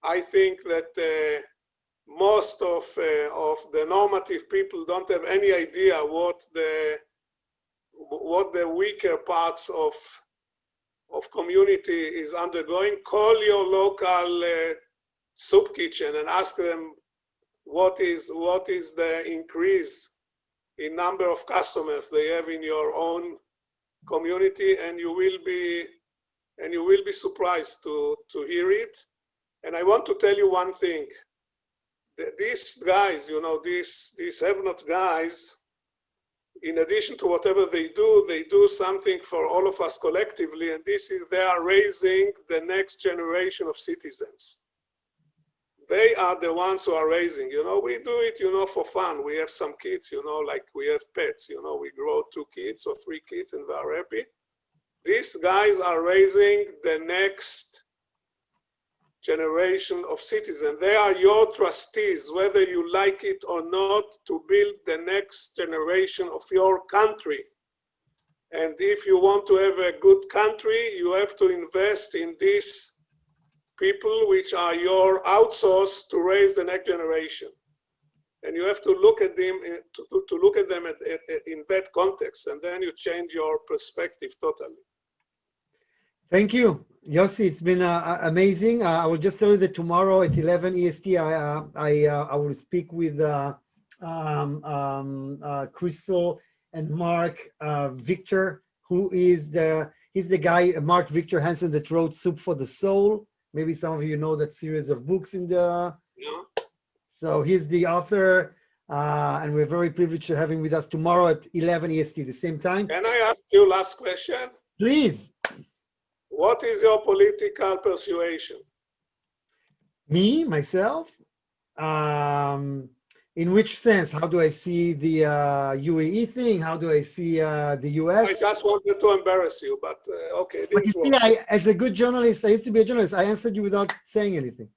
I think that most of the normative people don't have any idea what the weaker parts of community is undergoing. Call your local soup kitchen and ask them what is the increase in number of customers they have in your own community, and you will be surprised to hear it. And I want to tell you one thing. These guys, you know, these have-not guys, in addition to whatever they do something for all of us collectively, and this is they are raising the next generation of citizens. They are the ones who are raising, you know, we do it, you know, for fun. We have some kids, you know, like we have pets, you know, we grow 2 kids or 3 kids and we are happy. These guys are raising the next generation of citizens. They are your trustees, whether you like it or not, to build the next generation of your country. And if you want to have a good country, you have to invest in these people which are your outsource to raise the next generation. And you have to look at them to look at them in that context, and then you change your perspective totally. Thank you, Yossi. It's been amazing. I will just tell you that tomorrow at 11 EST, I will speak with Crystal and Mark Victor, who is he's the guy, Mark Victor Hansen, that wrote Soup for the Soul. Maybe some of you know that series of books in the. Yeah. So he's the author, and we're very privileged to have him with us tomorrow at 11 EST, the same time. Can I ask you last question? Please. What is your political persuasion? Me, myself? In which sense? How do I see the UAE thing? How do I see the US? I just wanted to embarrass you, but okay, But you didn't see, work. as a good journalist, I used to be a journalist. I answered you without saying anything.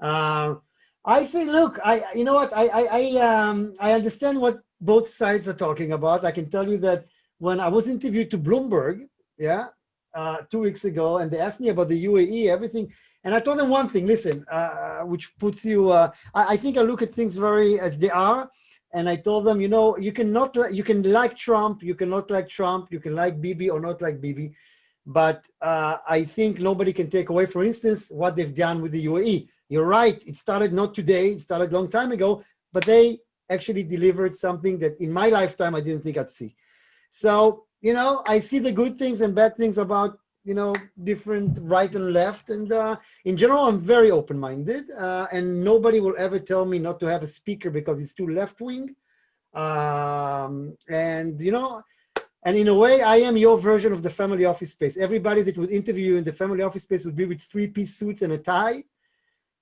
I think, look, you know what? I understand what both sides are talking about. I can tell you that when I was interviewed to Bloomberg, yeah, 2 weeks ago, and they asked me about the UAE, everything, and I told them one thing. Listen, which puts you. I think I look at things very as they are, and I told them, you know, you can like Trump, you cannot like Trump, you can like Bibi or not like Bibi, but I think nobody can take away, for instance, what they've done with the UAE. You're right, it started not today, it started a long time ago, but they actually delivered something that in my lifetime I didn't think I'd see. So, you know, I see the good things and bad things about, you know, different right and left. And in general, I'm very open-minded, and nobody will ever tell me not to have a speaker because it's too left-wing. And, you know, and in a way, I am your version of the family office space. Everybody that would interview you in the family office space would be with three-piece suits and a tie.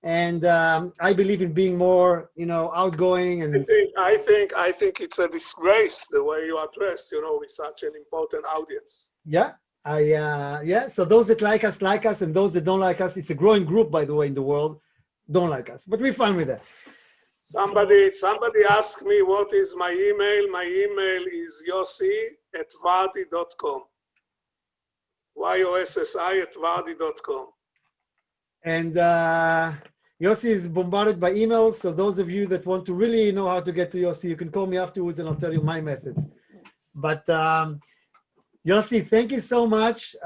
And I believe in being more, you know, outgoing. And I think it's a disgrace the way you are dressed, you know, with such an important audience. yeah, yeah. So those that like us, and those that don't like us, it's a growing group, by the way, in the world, don't like us, but we're fine with that. Somebody asked me what is my email. My email is yossi@vardi.com. YOSSI@vardi.com. And Yossi is bombarded by emails. So those of you that want to really know how to get to Yossi, you can call me afterwards and I'll tell you my methods. But Yossi, thank you so much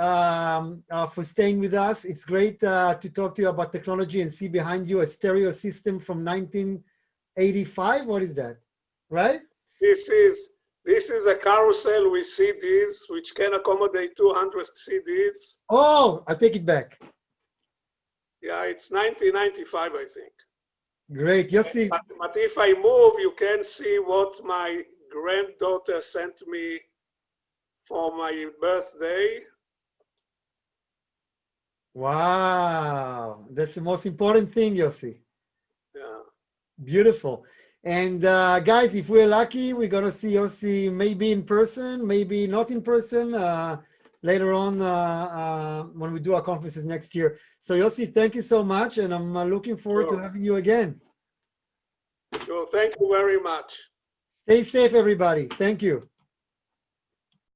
for staying with us. It's great to talk to you about technology and see behind you a stereo system from 1985. What is that, right? This is a carousel with CDs, which can accommodate 200 CDs. Oh, I take it back. Yeah, it's 1995, I think. Great, Yossi. But if I move, you can see what my granddaughter sent me for my birthday. Wow, that's the most important thing, Yossi. Yeah. Beautiful. And guys, if we're lucky, we're going to see Yossi maybe in person, maybe not in person later on when we do our conferences next year. So Yossi, thank you so much. And I'm looking forward to having you again. Sure. Thank you very much. Stay safe, everybody. Thank you.